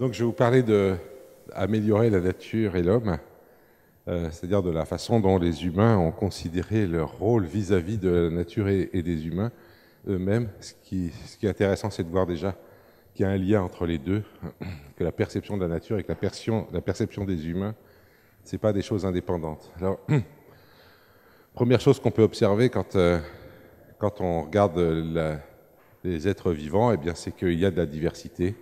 Donc je vais vous parler d'améliorer la nature et l'homme, c'est-à-dire de la façon dont les humains ont considéré leur rôle vis-à-vis de la nature et des humains eux-mêmes. Ce qui est intéressant, c'est de voir déjà qu'il y a un lien entre les deux, que la perception de la nature et que la perception des humains, ce n'est pas des choses indépendantes. Alors, première chose qu'on peut observer quand on regarde les êtres vivants, eh bien, c'est qu'il y a de la diversité.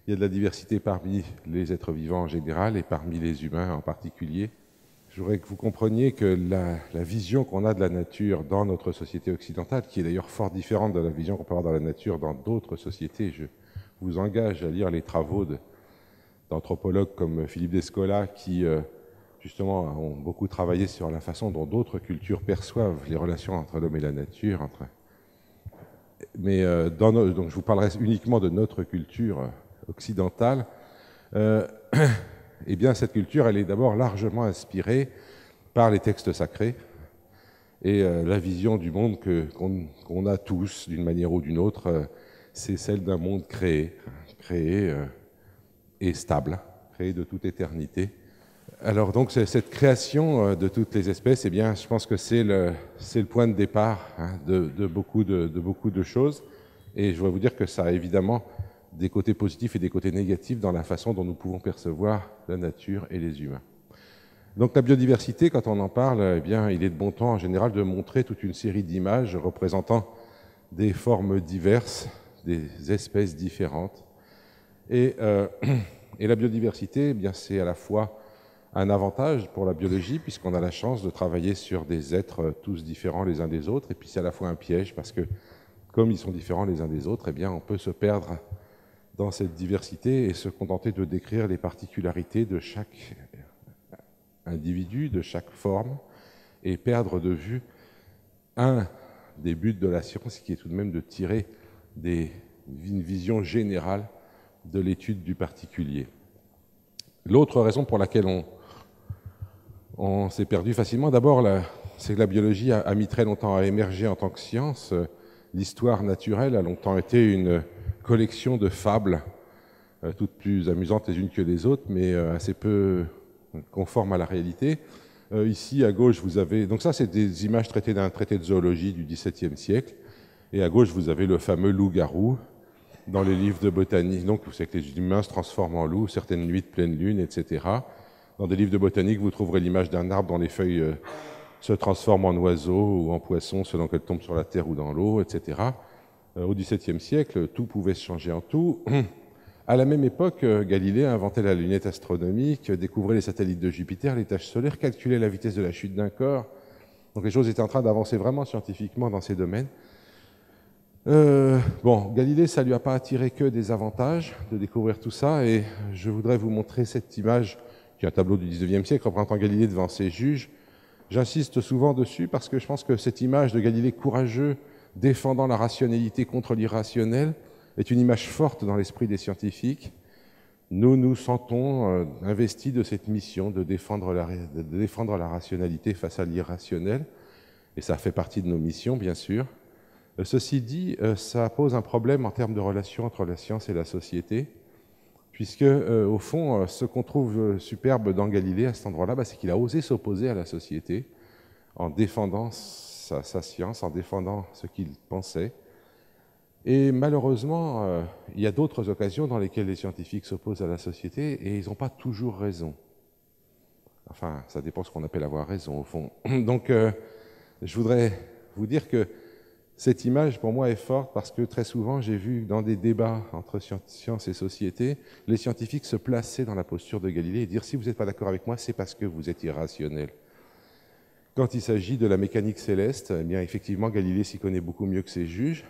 Il y a de la diversité parmi les êtres vivants en général et parmi les humains en particulier. Je voudrais que vous compreniez que la vision qu'on a de la nature dans notre société occidentale, qui est d'ailleurs fort différente de la vision qu'on peut avoir de la nature dans d'autres sociétés, je vous engage à lire les travaux d'anthropologues comme Philippe Descola, qui justement ont beaucoup travaillé sur la façon dont d'autres cultures perçoivent les relations entre l'homme et la nature. Mais donc je vous parlerai uniquement de notre culture occidentale. Eh bien, cette culture, elle est d'abord largement inspirée par les textes sacrés et la vision du monde qu'on a tous, d'une manière ou d'une autre, c'est celle d'un monde créé et stable, créé de toute éternité. Alors donc, cette création de toutes les espèces, eh bien, je pense que c'est le point de départ de beaucoup de choses. Et je dois vous dire que ça a évidemment des côtés positifs et des côtés négatifs dans la façon dont nous pouvons percevoir la nature et les humains. Donc la biodiversité, quand on en parle, eh bien, il est de bon ton en général de montrer toute une série d'images représentant des formes diverses, des espèces différentes. Et la biodiversité, eh bien, c'est à la fois un avantage pour la biologie, puisqu'on a la chance de travailler sur des êtres tous différents les uns des autres, et puis c'est à la fois un piège, parce que comme ils sont différents les uns des autres, eh bien, on peut se perdre dans cette diversité et se contenter de décrire les particularités de chaque individu, de chaque forme, et perdre de vue un des buts de la science, qui est tout de même de tirer une vision générale de l'étude du particulier. L'autre raison pour laquelle on s'est perdu facilement, d'abord, c'est que la biologie a mis très longtemps à émerger en tant que science. L'histoire naturelle a longtemps été une collection de fables, toutes plus amusantes les unes que les autres, mais assez peu conformes à la réalité. Ici, à gauche, vous avez... Donc ça, c'est des images traitées d'un traité de zoologie du XVIIe siècle. Et à gauche, vous avez le fameux loup-garou dans les livres de botanique. Donc, vous savez que les humains se transforment en loups, certaines nuits de pleine lune, etc. Dans des livres de botanique, vous trouverez l'image d'un arbre dont les feuilles se transforment en oiseau ou en poisson selon qu'elles tombent sur la terre ou dans l'eau, etc. Au XVIIe siècle, tout pouvait se changer en tout. À la même époque, Galilée a inventé la lunette astronomique, découvrait les satellites de Jupiter, les taches solaires, calculait la vitesse de la chute d'un corps. Donc les choses étaient en train d'avancer vraiment scientifiquement dans ces domaines. Galilée, ça ne lui a pas attiré que des avantages de découvrir tout ça, et je voudrais vous montrer cette image, qui est un tableau du XIXe siècle, représentant Galilée devant ses juges. J'insiste souvent dessus parce que je pense que cette image de Galilée courageux, défendant la rationalité contre l'irrationnel, est une image forte dans l'esprit des scientifiques. Nous nous sentons investis de cette mission de défendre la rationalité face à l'irrationnel, et ça fait partie de nos missions, bien sûr. Ceci dit, ça pose un problème en termes de relation entre la science et la société, puisque, au fond, ce qu'on trouve superbe dans Galilée à cet endroit-là, c'est qu'il a osé s'opposer à la société en défendant sa science, en défendant ce qu'il pensait. Et malheureusement, il y a d'autres occasions dans lesquelles les scientifiques s'opposent à la société et ils n'ont pas toujours raison. Enfin, ça dépend de ce qu'on appelle avoir raison, au fond. Donc, je voudrais vous dire que cette image, pour moi, est forte parce que très souvent, j'ai vu dans des débats entre science et société, les scientifiques se placer dans la posture de Galilée et dire « si vous n'êtes pas d'accord avec moi, c'est parce que vous êtes irrationnel ». Quand il s'agit de la mécanique céleste, eh bien, effectivement, Galilée s'y connaît beaucoup mieux que ses juges.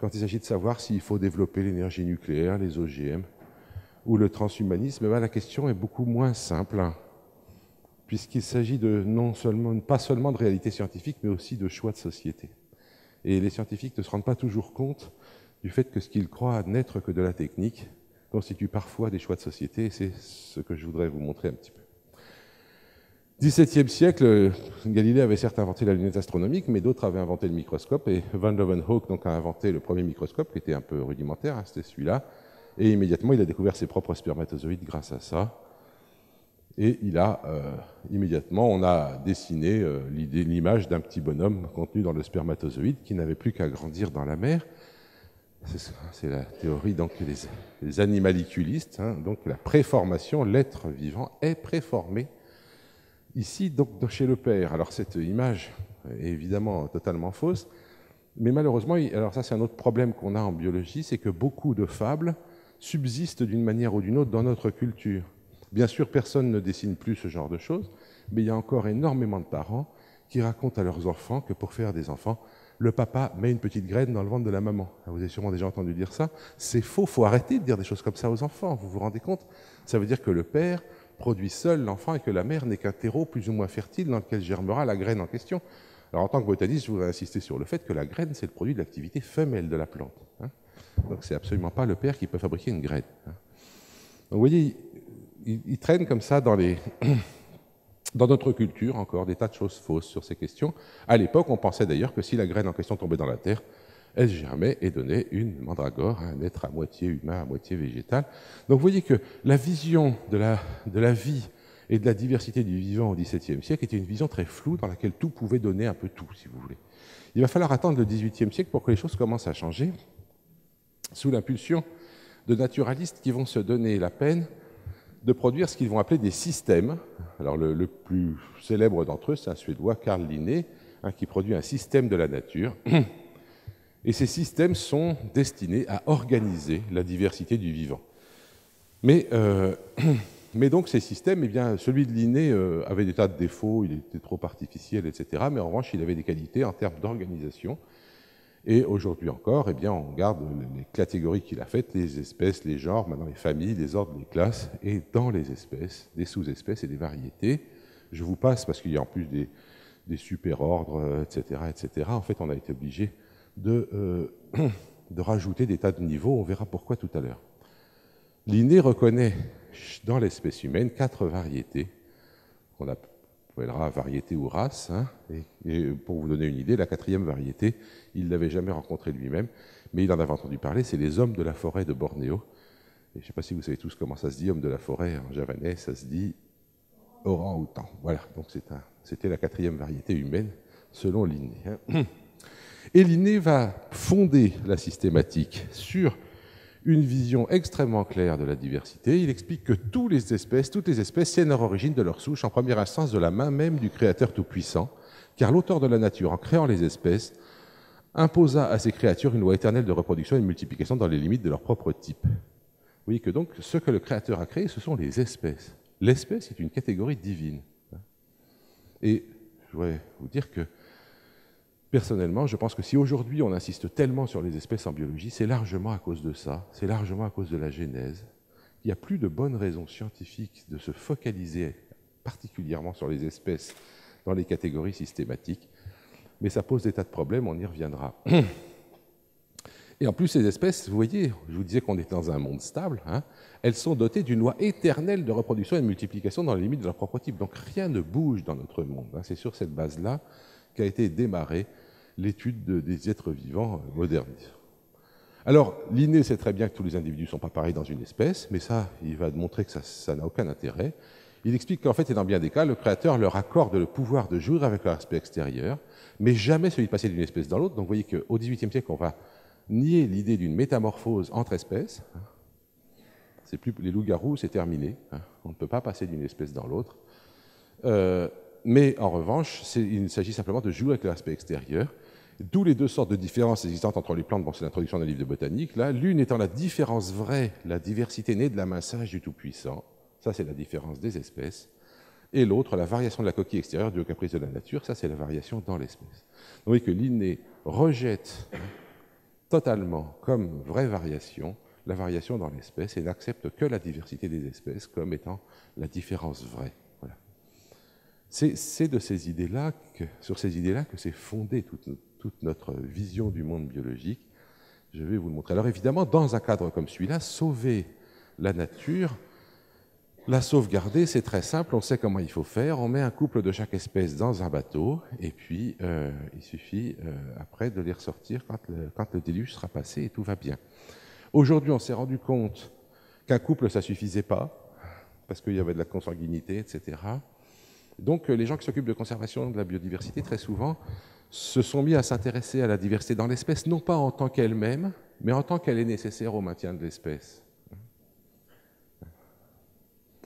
Quand il s'agit de savoir s'il faut développer l'énergie nucléaire, les OGM ou le transhumanisme, la question est beaucoup moins simple, puisqu'il s'agit pas seulement de réalité scientifique, mais aussi de choix de société. Et les scientifiques ne se rendent pas toujours compte du fait que ce qu'ils croient n'être que de la technique constitue parfois des choix de société, et c'est ce que je voudrais vous montrer un petit peu. XVIIe siècle, Galilée avait certes inventé la lunette astronomique, mais d'autres avaient inventé le microscope, et Van Leeuwenhoek donc, a inventé le premier microscope, qui était un peu rudimentaire, c'était celui-là, et immédiatement il a découvert ses propres spermatozoïdes grâce à ça. Et il a immédiatement, on a dessiné l'image d'un petit bonhomme contenu dans le spermatozoïde qui n'avait plus qu'à grandir dans la mer. C'est la théorie donc des animaliculistes. Hein, donc la préformation, l'être vivant est préformé ici donc chez le père. Alors cette image est évidemment totalement fausse, mais malheureusement, alors ça c'est un autre problème qu'on a en biologie, c'est que beaucoup de fables subsistent d'une manière ou d'une autre dans notre culture. Bien sûr, personne ne dessine plus ce genre de choses, mais il y a encore énormément de parents qui racontent à leurs enfants que pour faire des enfants, le papa met une petite graine dans le ventre de la maman. Vous avez sûrement déjà entendu dire ça. C'est faux, il faut arrêter de dire des choses comme ça aux enfants, vous vous rendez compte? Ça veut dire que le père produit seul l'enfant et que la mère n'est qu'un terreau plus ou moins fertile dans lequel germera la graine en question. Alors en tant que botaniste, je voudrais insister sur le fait que la graine, c'est le produit de l'activité femelle de la plante. Hein. Donc c'est absolument pas le père qui peut fabriquer une graine. Hein. Donc vous voyez, il traîne comme ça dans notre culture encore des tas de choses fausses sur ces questions. À l'époque, on pensait d'ailleurs que si la graine en question tombait dans la terre, elle germait et donnait une mandragore, un être à moitié humain, à moitié végétal. Donc vous voyez que la vision de la vie et de la diversité du vivant au XVIIe siècle était une vision très floue dans laquelle tout pouvait donner un peu tout, si vous voulez. Il va falloir attendre le XVIIIe siècle pour que les choses commencent à changer, sous l'impulsion de naturalistes qui vont se donner la peine de produire ce qu'ils vont appeler des systèmes. Alors le plus célèbre d'entre eux, c'est un Suédois, Carl Linné, qui produit un système de la nature. Et ces systèmes sont destinés à organiser la diversité du vivant. Mais donc ces systèmes, eh bien, celui de Linné avait des tas de défauts, il était trop artificiel, etc. Mais en revanche, il avait des qualités en termes d'organisation. Et aujourd'hui encore, eh bien, on garde les catégories qu'il a faites, les espèces, les genres, maintenant les familles, les ordres, les classes, et dans les espèces, des sous-espèces et des variétés. Je vous passe parce qu'il y a en plus des super-ordres, etc., etc. En fait, on a été obligé de rajouter des tas de niveaux, on verra pourquoi tout à l'heure. Linné reconnaît dans l'espèce humaine 4 variétés, qu'on appellera variété ou race, hein, et pour vous donner une idée, la 4e variété, il ne l'avait jamais rencontrée lui-même, mais il en avait entendu parler, c'est les hommes de la forêt de Bornéo. Et je ne sais pas si vous savez tous comment ça se dit, homme de la forêt, en javanais, ça se dit orang-outan. Voilà, donc c'était la 4e variété humaine, selon Linné. Hein. Et Linné va fonder la systématique sur une vision extrêmement claire de la diversité. Il explique que toutes les espèces tiennent leur origine de leur souche, en première instance de la main même du Créateur Tout-Puissant, car l'auteur de la nature, en créant les espèces, imposa à ces créatures une loi éternelle de reproduction et de multiplication dans les limites de leur propre type. Vous voyez que donc, ce que le Créateur a créé, ce sont les espèces. L'espèce est une catégorie divine. Et je voudrais vous dire que personnellement, je pense que si aujourd'hui on insiste tellement sur les espèces en biologie, c'est largement à cause de ça, c'est largement à cause de la genèse. Il n'y a plus de bonnes raisons scientifiques de se focaliser particulièrement sur les espèces dans les catégories systématiques, mais ça pose des tas de problèmes, on y reviendra. Et en plus, ces espèces, vous voyez, je vous disais qu'on était dans un monde stable, hein, elles sont dotées d'une loi éternelle de reproduction et de multiplication dans les limites de leur propre type. Donc rien ne bouge dans notre monde. Hein. C'est sur cette base-là qu'a été démarrée l'étude des êtres vivants modernes. Alors, Linné sait très bien que tous les individus ne sont pas pareils dans une espèce, mais ça, il va montrer que ça n'a aucun intérêt. Il explique qu'en fait, et dans bien des cas, le Créateur leur accorde le pouvoir de jouer avec leur aspect extérieur, mais jamais celui de passer d'une espèce dans l'autre. Donc vous voyez qu'au XVIIIe siècle, on va nier l'idée d'une métamorphose entre espèces. C'est plus les loups-garous, c'est terminé. On ne peut pas passer d'une espèce dans l'autre. Mais en revanche, il s'agit simplement de jouer avec l'aspect extérieur, d'où les 2 sortes de différences existantes entre les plantes. Bon, c'est l'introduction d'un livre de botanique, là. L'une étant la différence vraie, la diversité née de la main sage du Tout-Puissant. Ça, c'est la différence des espèces. Et l'autre, la variation de la coquille extérieure due au caprice de la nature. Ça, c'est la variation dans l'espèce. Donc, vous voyez que Linné rejette totalement comme vraie variation la variation dans l'espèce et n'accepte que la diversité des espèces comme étant la différence vraie. Voilà. C'est de ces idées-là sur ces idées-là que s'est fondée toute notre vision du monde biologique. Je vais vous le montrer. Alors évidemment, dans un cadre comme celui-là, sauver la nature, la sauvegarder, c'est très simple, on sait comment il faut faire. On met un couple de chaque espèce dans un bateau, et puis il suffit après de les ressortir quand le déluge sera passé et tout va bien. Aujourd'hui, on s'est rendu compte qu'un couple, ça ne suffisait pas, parce qu'il y avait de la consanguinité, etc. Donc les gens qui s'occupent de conservation de la biodiversité, très souvent, se sont mis à s'intéresser à la diversité dans l'espèce, non pas en tant qu'elle-même, mais en tant qu'elle est nécessaire au maintien de l'espèce.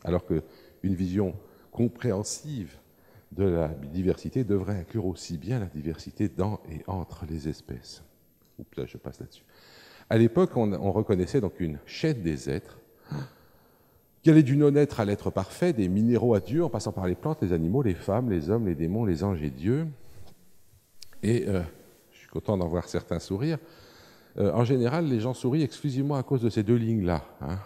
Alors qu'une vision compréhensive de la biodiversité devrait inclure aussi bien la diversité dans et entre les espèces. Oups, là, je passe là-dessus. À l'époque, on reconnaissait donc une chaîne des êtres, qui allait du non-être à l'être parfait, des minéraux à Dieu, en passant par les plantes, les animaux, les femmes, les hommes, les démons, les anges et Dieu. Et je suis content d'en voir certains sourire. En général, les gens sourient exclusivement à cause de ces deux lignes-là. Hein.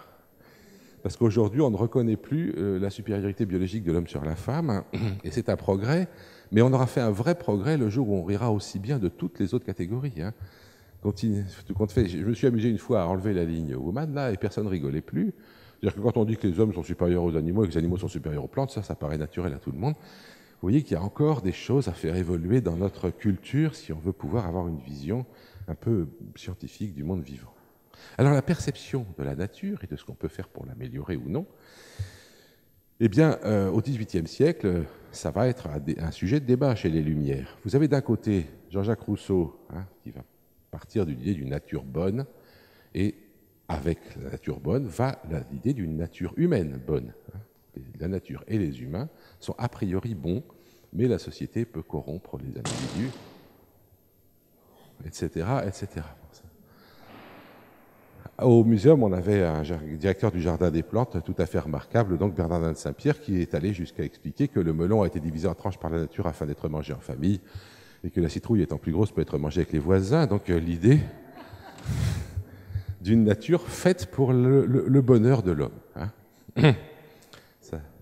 Parce qu'aujourd'hui, on ne reconnaît plus la supériorité biologique de l'homme sur la femme, hein, et c'est un progrès, mais on aura fait un vrai progrès le jour où on rira aussi bien de toutes les autres catégories. Hein. Je me suis amusé une fois à enlever la ligne woman, là, et personne ne rigolait plus. C'est-à-dire que quand on dit que les hommes sont supérieurs aux animaux et que les animaux sont supérieurs aux plantes, ça paraît naturel à tout le monde. Vous voyez qu'il y a encore des choses à faire évoluer dans notre culture si on veut pouvoir avoir une vision un peu scientifique du monde vivant. Alors la perception de la nature et de ce qu'on peut faire pour l'améliorer ou non, eh bien, au XVIIIe siècle, ça va être un sujet de débat chez les Lumières. Vous avez d'un côté Jean-Jacques Rousseau, hein, qui va partir de l'idée d'une nature bonne, et avec la nature bonne va l'idée d'une nature humaine bonne. La nature et les humains sont a priori bons, mais la société peut corrompre les individus, etc., etc. Au muséum, on avait un directeur du Jardin des Plantes tout à fait remarquable, donc Bernardin de Saint-Pierre, qui est allé jusqu'à expliquer que le melon a été divisé en tranches par la nature afin d'être mangé en famille, et que la citrouille étant plus grosse peut être mangée avec les voisins. Donc l'idée d'une nature faite pour le bonheur de l'homme. Hein.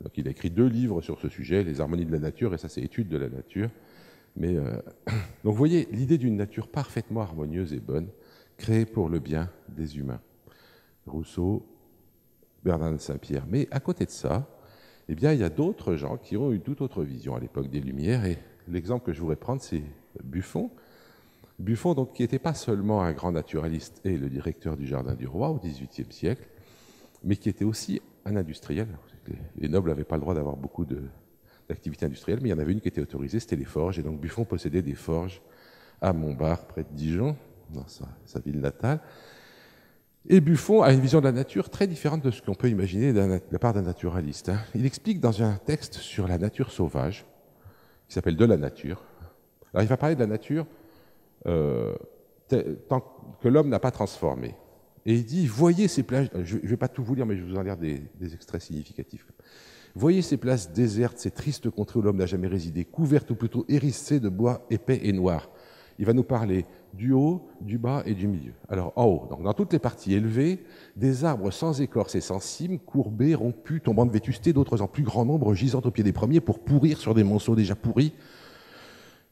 Donc il a écrit 2 livres sur ce sujet, Les harmonies de la nature, et ça c'est Études de la nature. Mais, donc vous voyez, l'idée d'une nature parfaitement harmonieuse et bonne, créée pour le bien des humains. Rousseau, Bernardin de Saint-Pierre. Mais à côté de ça, eh bien, il y a d'autres gens qui ont une toute autre vision à l'époque des Lumières, et l'exemple que je voudrais prendre, c'est Buffon. Buffon, donc, qui n'était pas seulement un grand naturaliste et le directeur du Jardin du Roi au XVIIIe siècle, mais qui était aussi un industriel. Les nobles n'avaient pas le droit d'avoir beaucoup d'activités industrielles, mais il y en avait une qui était autorisée, c'était les forges. Et donc Buffon possédait des forges à Montbard, près de Dijon, dans sa ville natale. Et Buffon a une vision de la nature très différente de ce qu'on peut imaginer de la part d'un naturaliste. Il explique dans un texte sur la nature sauvage, qui s'appelle « De la nature ». Alors il va parler de la nature tant que l'homme n'a pas transformé. Et il dit, voyez ces plages, je ne vais pas tout vous lire, mais je vais vous en lire des extraits significatifs. Voyez ces places désertes, ces tristes contrées où l'homme n'a jamais résidé, couvertes ou plutôt hérissées de bois épais et noirs. Il va nous parler du haut, du bas et du milieu. Alors en haut, donc dans toutes les parties élevées, des arbres sans écorce et sans cime, courbés, rompus, tombant de vétusté, d'autres en plus grand nombre, gisant au pied des premiers pour pourrir sur des monceaux déjà pourris,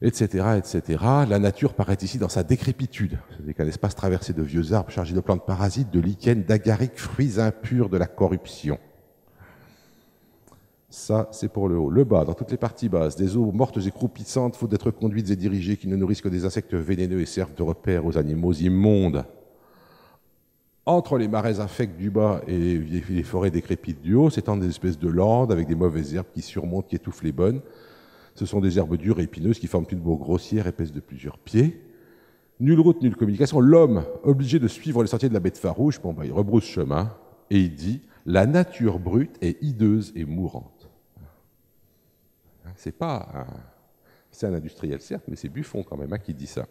etc., etc. La nature paraît ici dans sa décrépitude. C'est qu'un espace traversé de vieux arbres chargés de plantes parasites, de lichens, d'agarics, fruits impurs de la corruption. Ça, c'est pour le haut. Le bas, dans toutes les parties basses, des eaux mortes et croupissantes, faute d'être conduites et dirigées, qui ne nourrissent que des insectes vénéneux et servent de repère aux animaux immondes. Entre les marais infects du bas et les forêts décrépites du haut, s'étendent des espèces de landes avec des mauvaises herbes qui surmontent, qui étouffent les bonnes. Ce sont des herbes dures et épineuses qui forment une bourre grossière, épaisse de plusieurs pieds. Nulle route, nulle communication. L'homme, obligé de suivre les sentiers de la bête farouche, il rebrousse chemin et il dit « La nature brute est hideuse et mourante ». C'est un industriel, certes, mais c'est Buffon quand même qui dit ça.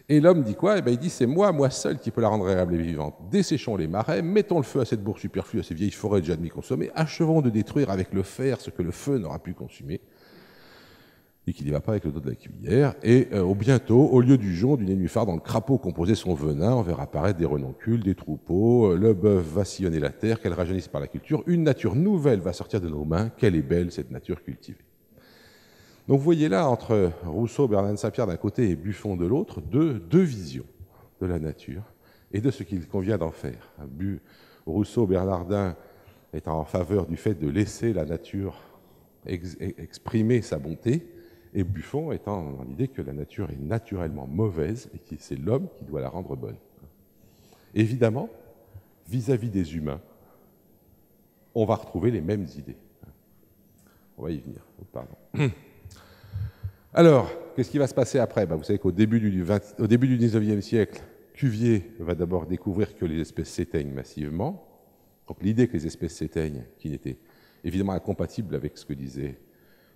Et l'homme dit quoi? Il dit, c'est moi seul qui peux la rendre agréable et vivante. Desséchons les marais, mettons le feu à cette bourre superflue, à ces vieilles forêts déjà demi-consommées, achevons de détruire avec le fer ce que le feu n'aura pu consumer, et qu'il n'y va pas avec le dos de la cuillère. Et bientôt, au lieu du jonc, du nénuphar, dans le crapaud composait son venin, on verra apparaître des renoncules, des troupeaux, le bœuf va sillonner la terre, qu'elle rajeunisse par la culture, une nature nouvelle va sortir de nos mains, quelle est belle cette nature cultivée. Donc vous voyez là, entre Rousseau, Bernardin de Saint-Pierre d'un côté et Buffon de l'autre, deux visions de la nature et de ce qu'il convient d'en faire. Rousseau, Bernardin étant en faveur du fait de laisser la nature exprimer sa bonté, et Buffon étant dans l'idée que la nature est naturellement mauvaise et que c'est l'homme qui doit la rendre bonne. Évidemment, vis-à-vis des humains, on va retrouver les mêmes idées. On va y venir. Pardon. Alors, qu'est-ce qui va se passer après? Vous savez qu'au début du 19e siècle, Cuvier va d'abord découvrir que les espèces s'éteignent massivement. Donc l'idée que les espèces s'éteignent, qui n'était évidemment incompatible avec ce que disait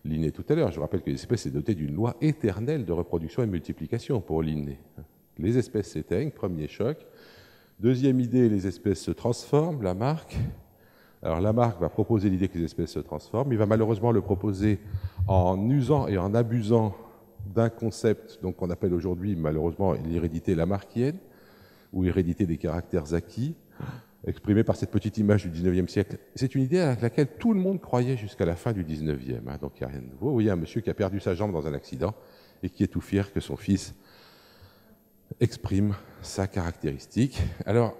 Linné tout à l'heure. Je rappelle que les espèces sont dotées d'une loi éternelle de reproduction et de multiplication pour Linné. Les espèces s'éteignent, premier choc. Deuxième idée, les espèces se transforment, Lamarck. Alors Lamarck va proposer l'idée que les espèces se transforment. Il va malheureusement le proposer en usant et en abusant d'un concept qu'on appelle aujourd'hui malheureusement l'hérédité lamarckienne, ou hérédité des caractères acquis, exprimée par cette petite image du 19e siècle. C'est une idée à laquelle tout le monde croyait jusqu'à la fin du 19e. Donc il n'y a rien de nouveau. Vous voyez un monsieur qui a perdu sa jambe dans un accident et qui est tout fier que son fils exprime sa caractéristique. Alors,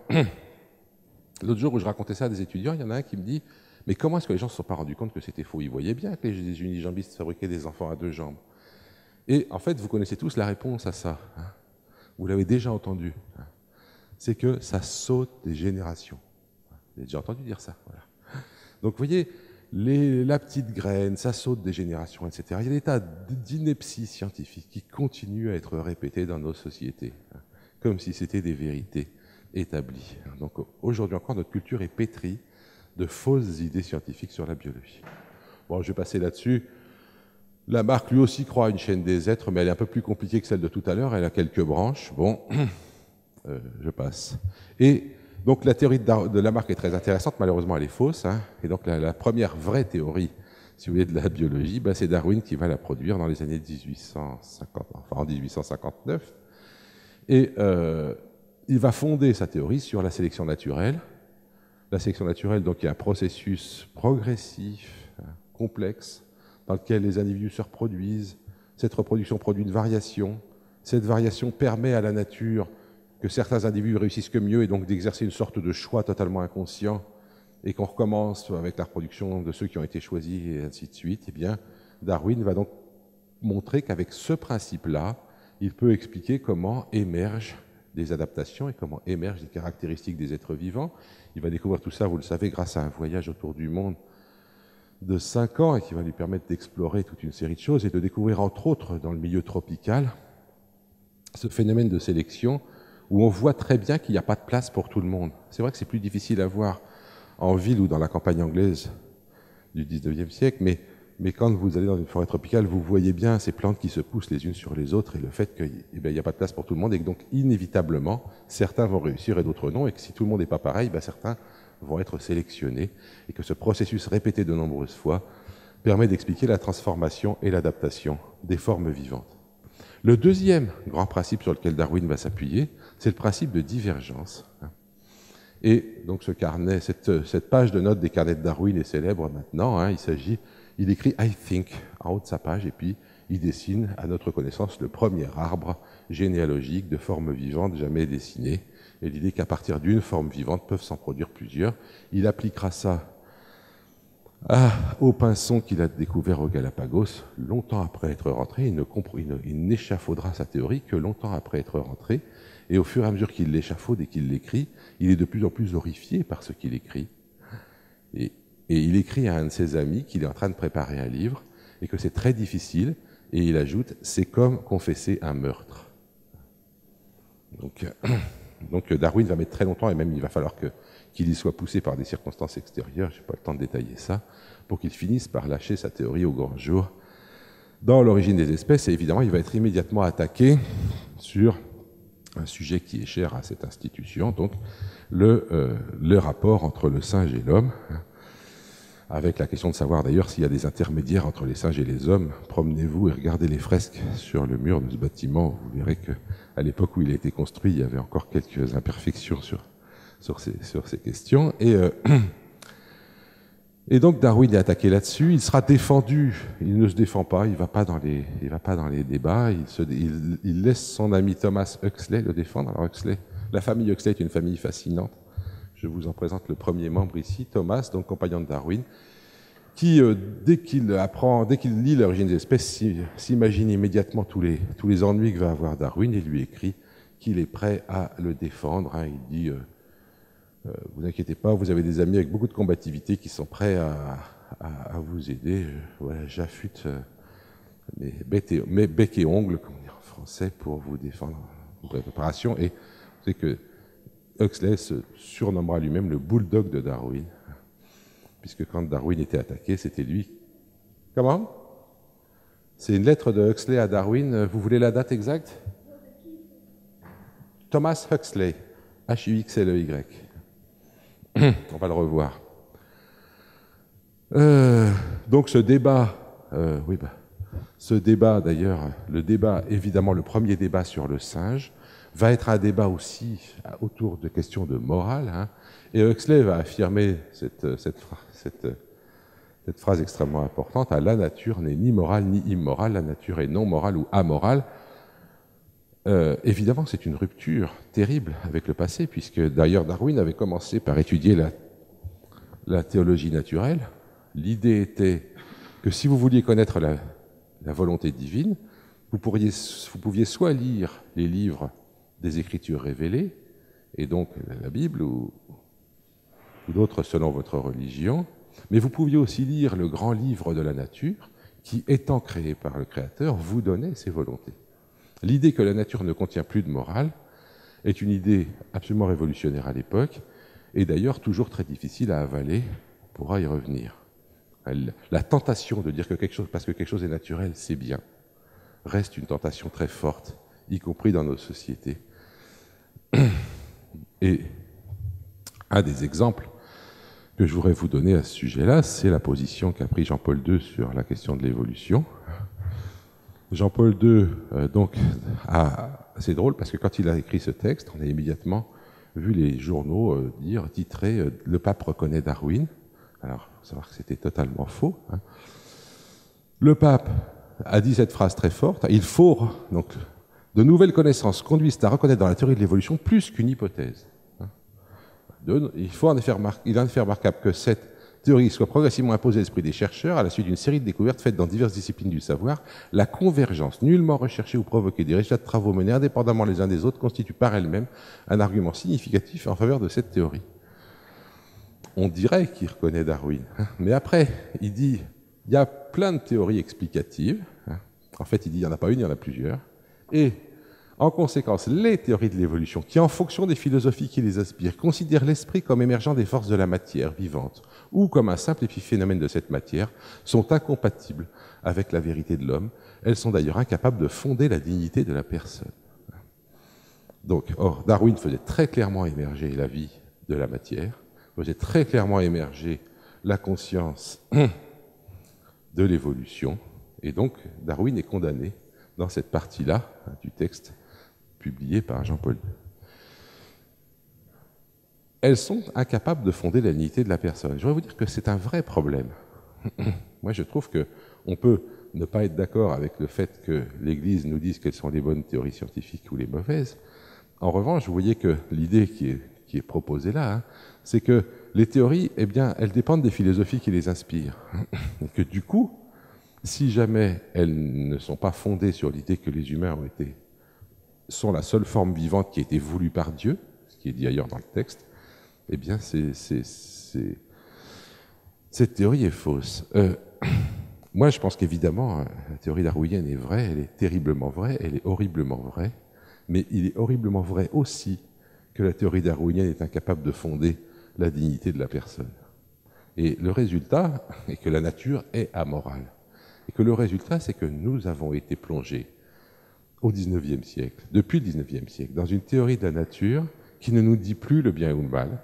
l'autre jour où je racontais ça à des étudiants, il y en a un qui me dit « Mais comment est-ce que les gens ne se sont pas rendus compte que c'était faux? Ils voyaient bien que les unijambistes fabriquaient des enfants à 2 jambes. » Et en fait, vous connaissez tous la réponse à ça. Vous l'avez déjà entendu. C'est que ça saute des générations. Vous avez déjà entendu dire ça. Voilà. Donc, vous voyez, la petite graine, ça saute des générations, etc. Il y a des tas d'inepties scientifiques qui continuent à être répétées dans nos sociétés, comme si c'était des vérités établies. Donc, aujourd'hui encore, notre culture est pétrie de fausses idées scientifiques sur la biologie. Bon, je vais passer là-dessus. Lamarck, lui aussi, croit à une chaîne des êtres, mais elle est un peu plus compliquée que celle de tout à l'heure. Elle a quelques branches. Bon, je passe. Et donc, la théorie de Lamarck est très intéressante. Malheureusement, elle est fausse. Et donc, la première vraie théorie, si vous voulez, de la biologie, c'est Darwin qui va la produire dans les années 1850, enfin en 1859. Et il va fonder sa théorie sur la sélection naturelle. La sélection naturelle, donc, est un processus progressif, complexe, dans lequel les individus se reproduisent. Cette reproduction produit une variation. Cette variation permet à la nature que certains individus réussissent que mieux et donc d'exercer une sorte de choix totalement inconscient et qu'on recommence avec la reproduction de ceux qui ont été choisis et ainsi de suite. Eh bien, Darwin va donc montrer qu'avec ce principe-là, il peut expliquer comment émergent des adaptations et comment émergent des caractéristiques des êtres vivants. Il va découvrir tout ça, vous le savez, grâce à un voyage autour du monde de 5 ans et qui va lui permettre d'explorer toute une série de choses et de découvrir, entre autres, dans le milieu tropical, ce phénomène de sélection où on voit très bien qu'il n'y a pas de place pour tout le monde. C'est vrai que c'est plus difficile à voir en ville ou dans la campagne anglaise du 19e siècle, mais quand vous allez dans une forêt tropicale, vous voyez bien ces plantes qui se poussent les unes sur les autres et le fait qu'il n'y a pas de place pour tout le monde et que donc, inévitablement, certains vont réussir et d'autres non, et que si tout le monde n'est pas pareil, certains vont être sélectionnés et que ce processus répété de nombreuses fois permet d'expliquer la transformation et l'adaptation des formes vivantes. Le deuxième grand principe sur lequel Darwin va s'appuyer, c'est le principe de divergence. Et donc ce carnet, cette page de notes des carnets de Darwin est célèbre maintenant. Il écrit « I think » en haut de sa page et puis il dessine, à notre connaissance, le premier arbre généalogique de formes vivantes jamais dessinées. Et l'idée qu'à partir d'une forme vivante peuvent s'en produire plusieurs. Il appliquera ça au pinson qu'il a découvert au Galapagos longtemps après être rentré. Il n'échafaudera sa théorie que longtemps après être rentré. Et au fur et à mesure qu'il l'échafaude et qu'il l'écrit, il est de plus en plus horrifié par ce qu'il écrit. Et il écrit à un de ses amis qu'il est en train de préparer un livre et que c'est très difficile. Et il ajoute « c'est comme confesser un meurtre ». Donc Darwin va mettre très longtemps, et même il va falloir qu'il y soit poussé par des circonstances extérieures, je n'ai pas le temps de détailler ça, pour qu'il finisse par lâcher sa théorie au grand jour dans l'origine des espèces. Et évidemment, il va être immédiatement attaqué sur un sujet qui est cher à cette institution, donc le rapport entre le singe et l'homme, avec la question de savoir d'ailleurs s'il y a des intermédiaires entre les singes et les hommes. Promenez-vous et regardez les fresques sur le mur de ce bâtiment, vous verrez qu'à l'époque où il a été construit, il y avait encore quelques imperfections sur ces questions. Et donc Darwin est attaqué là-dessus, il sera défendu, il ne se défend pas, il ne va pas dans les débats, il laisse son ami Thomas Huxley le défendre. Alors la famille Huxley est une famille fascinante. Je vous en présente le premier membre ici, Thomas, donc compagnon de Darwin, qui, dès qu'il lit l'origine des espèces, s'imagine immédiatement tous les ennuis que va avoir Darwin et lui écrit qu'il est prêt à le défendre. Il dit Vous inquiétez pas, vous avez des amis avec beaucoup de combativité qui sont prêts à vous aider. Voilà, j'affûte mes becs et ongles, comme on dit en français, pour vous défendre en préparation. Et vous savez que Huxley se surnommera lui-même le bulldog de Darwin, puisque quand Darwin était attaqué, c'était lui. Comment? C'est une lettre de Huxley à Darwin. Vous voulez la date exacte? Thomas Huxley, Huxley. On va le revoir. Donc ce débat, ce débat d'ailleurs, le débat, évidemment le premier débat sur le singe, va être un débat aussi autour de questions de morale, hein, et Huxley va affirmer cette phrase extrêmement importante: la nature n'est ni morale ni immorale, la nature est non morale ou amorale. Évidemment, c'est une rupture terrible avec le passé, puisque d'ailleurs Darwin avait commencé par étudier la théologie naturelle. L'idée était que si vous vouliez connaître la volonté divine, vous pouviez soit lire les livres des Écritures révélées, et donc la Bible ou d'autres selon votre religion, mais vous pouviez aussi lire le grand livre de la nature qui, étant créé par le Créateur, vous donnait ses volontés. L'idée que la nature ne contient plus de morale est une idée absolument révolutionnaire à l'époque, et d'ailleurs toujours très difficile à avaler. On pourra y revenir. La tentation de dire que parce que quelque chose est naturel, c'est bien, reste une tentation très forte, y compris dans nos sociétés. Et un des exemples que je voudrais vous donner à ce sujet-là, c'est la position qu'a pris Jean-Paul II sur la question de l'évolution. Jean-Paul II, c'est drôle parce que quand il a écrit ce texte, on a immédiatement vu les journaux titrer « Le pape reconnaît Darwin ». Alors, il faut savoir que c'était totalement faux. Hein. Le pape a dit cette phrase très forte: il faut, donc, de nouvelles connaissances conduisent à reconnaître dans la théorie de l'évolution plus qu'une hypothèse. Il en est remarquable que cette théorie soit progressivement imposée à l'esprit des chercheurs à la suite d'une série de découvertes faites dans diverses disciplines du savoir. La convergence, nullement recherchée ou provoquée, des résultats de travaux menés indépendamment les uns des autres constitue par elle-même un argument significatif en faveur de cette théorie. On dirait qu'il reconnaît Darwin, hein, mais après, il dit il y a plein de théories explicatives. Hein. En fait, il dit il n'y en a pas une, il y en a plusieurs. Et en conséquence, les théories de l'évolution, qui en fonction des philosophies qui les inspirent, considèrent l'esprit comme émergeant des forces de la matière vivante, ou comme un simple épiphénomène de cette matière, sont incompatibles avec la vérité de l'homme. Elles sont d'ailleurs incapables de fonder la dignité de la personne. Donc, or, Darwin faisait très clairement émerger la vie de la matière, faisait très clairement émerger la conscience de l'évolution, et donc Darwin est condamné dans cette partie-là du texte publié par Jean-Paul II. Elles sont incapables de fonder la dignité de la personne. Je voudrais vous dire que c'est un vrai problème. Moi, je trouve qu'on peut ne pas être d'accord avec le fait que l'Église nous dise quelles sont les bonnes théories scientifiques ou les mauvaises. En revanche, vous voyez que l'idée qui est proposée là, hein, c'est que les théories, eh bien, elles dépendent des philosophies qui les inspirent. Et que du coup, si jamais elles ne sont pas fondées sur l'idée que les humains sont la seule forme vivante qui a été voulue par Dieu, ce qui est dit ailleurs dans le texte, eh bien, cette théorie est fausse. Moi, je pense qu'évidemment, la théorie darwinienne est vraie, elle est terriblement vraie, elle est horriblement vraie, mais il est horriblement vrai aussi que la théorie darwinienne est incapable de fonder la dignité de la personne. Et le résultat est que la nature est amorale. Et que le résultat, c'est que nous avons été plongés au XIXe siècle, depuis le XIXe siècle, dans une théorie de la nature qui ne nous dit plus le bien ou le mal,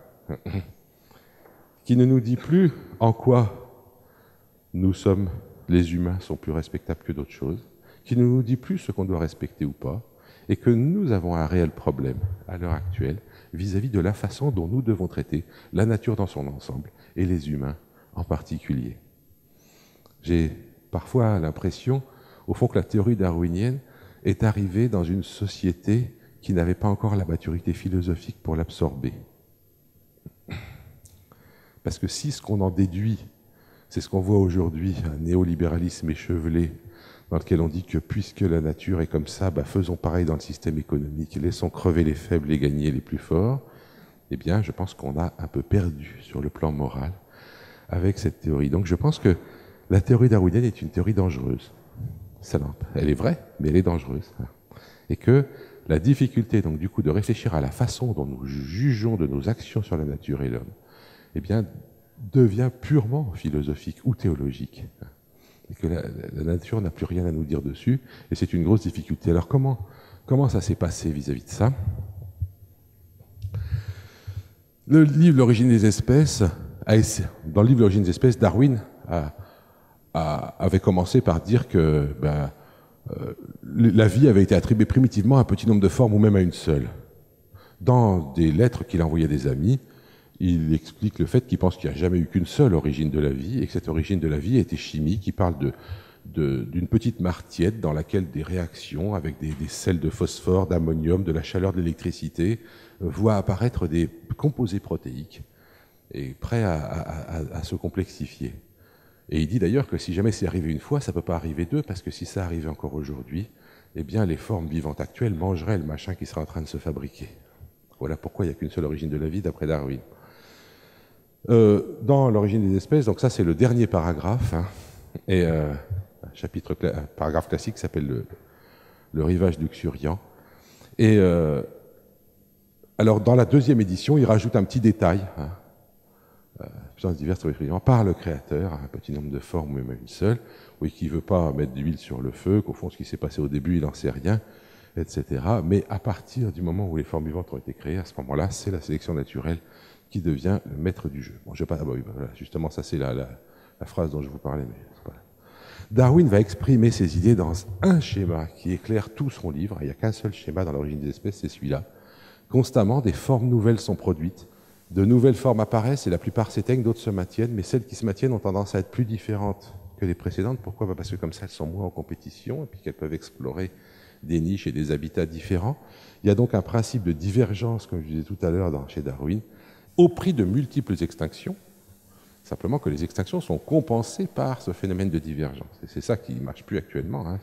qui ne nous dit plus en quoi nous sommes, les humains, sont plus respectables que d'autres choses, qui ne nous dit plus ce qu'on doit respecter ou pas, et que nous avons un réel problème à l'heure actuelle vis-à-vis de la façon dont nous devons traiter la nature dans son ensemble et les humains en particulier. J'ai parfois l'impression, au fond, que la théorie darwinienne est arrivée dans une société qui n'avait pas encore la maturité philosophique pour l'absorber. Parce que si ce qu'on en déduit, c'est ce qu'on voit aujourd'hui, un néolibéralisme échevelé, dans lequel on dit que puisque la nature est comme ça, faisons pareil dans le système économique, laissons crever les faibles et gagner les plus forts, eh bien, je pense qu'on a un peu perdu sur le plan moral avec cette théorie. Donc je pense que la théorie darwinienne est une théorie dangereuse. Elle est vraie, mais elle est dangereuse. Et que la difficulté, donc, du coup, de réfléchir à la façon dont nous jugeons de nos actions sur la nature et l'homme, eh bien, devient purement philosophique ou théologique. Et que la nature n'a plus rien à nous dire dessus, et c'est une grosse difficulté. Alors comment ça s'est passé vis-à-vis de ça? Le livre L'origine des espèces, dans le livre L'origine des espèces, Darwin avait commencé par dire que la vie avait été attribuée primitivement à un petit nombre de formes ou même à une seule. Dans des lettres qu'il envoyait à des amis, il explique le fait qu'il pense qu'il n'y a jamais eu qu'une seule origine de la vie et que cette origine de la vie était chimique. Il parle d'une petite mare tiède dans laquelle des réactions avec des sels de phosphore, d'ammonium, de la chaleur de l'électricité voient apparaître des composés protéiques et prêts à se complexifier. Et il dit d'ailleurs que si jamais c'est arrivé une fois, ça ne peut pas arriver deux, parce que si ça arrivait encore aujourd'hui, eh bien les formes vivantes actuelles mangeraient le machin qui sera en train de se fabriquer. Voilà pourquoi il n'y a qu'une seule origine de la vie d'après Darwin. Dans l'origine des espèces, donc ça c'est le dernier paragraphe, et paragraphe classique qui s'appelle le rivage luxuriant. Et alors dans la deuxième édition, il rajoute un petit détail, puissances diverses par le créateur, un petit nombre de formes, ou même une seule, oui, qui ne veut pas mettre d'huile sur le feu, qu'au fond ce qui s'est passé au début, il n'en sait rien, etc. Mais à partir du moment où les formes vivantes ont été créées, à ce moment-là, c'est la sélection naturelle qui devient le maître du jeu. Bon, voilà, justement, ça c'est la phrase dont je vous parlais, mais c'est pas là. Darwin va exprimer ses idées dans un schéma qui éclaire tout son livre. Il n'y a qu'un seul schéma dans l'origine des espèces, c'est celui-là. Constamment, des formes nouvelles sont produites, de nouvelles formes apparaissent et la plupart s'éteignent, d'autres se maintiennent, mais celles qui se maintiennent ont tendance à être plus différentes que les précédentes. Pourquoi? Parce que comme ça, elles sont moins en compétition et puis qu'elles peuvent explorer des niches et des habitats différents. Il y a donc un principe de divergence, comme je disais tout à l'heure chez Darwin, au prix de multiples extinctions, simplement que les extinctions sont compensées par ce phénomène de divergence. Et c'est ça qui ne marche plus actuellement.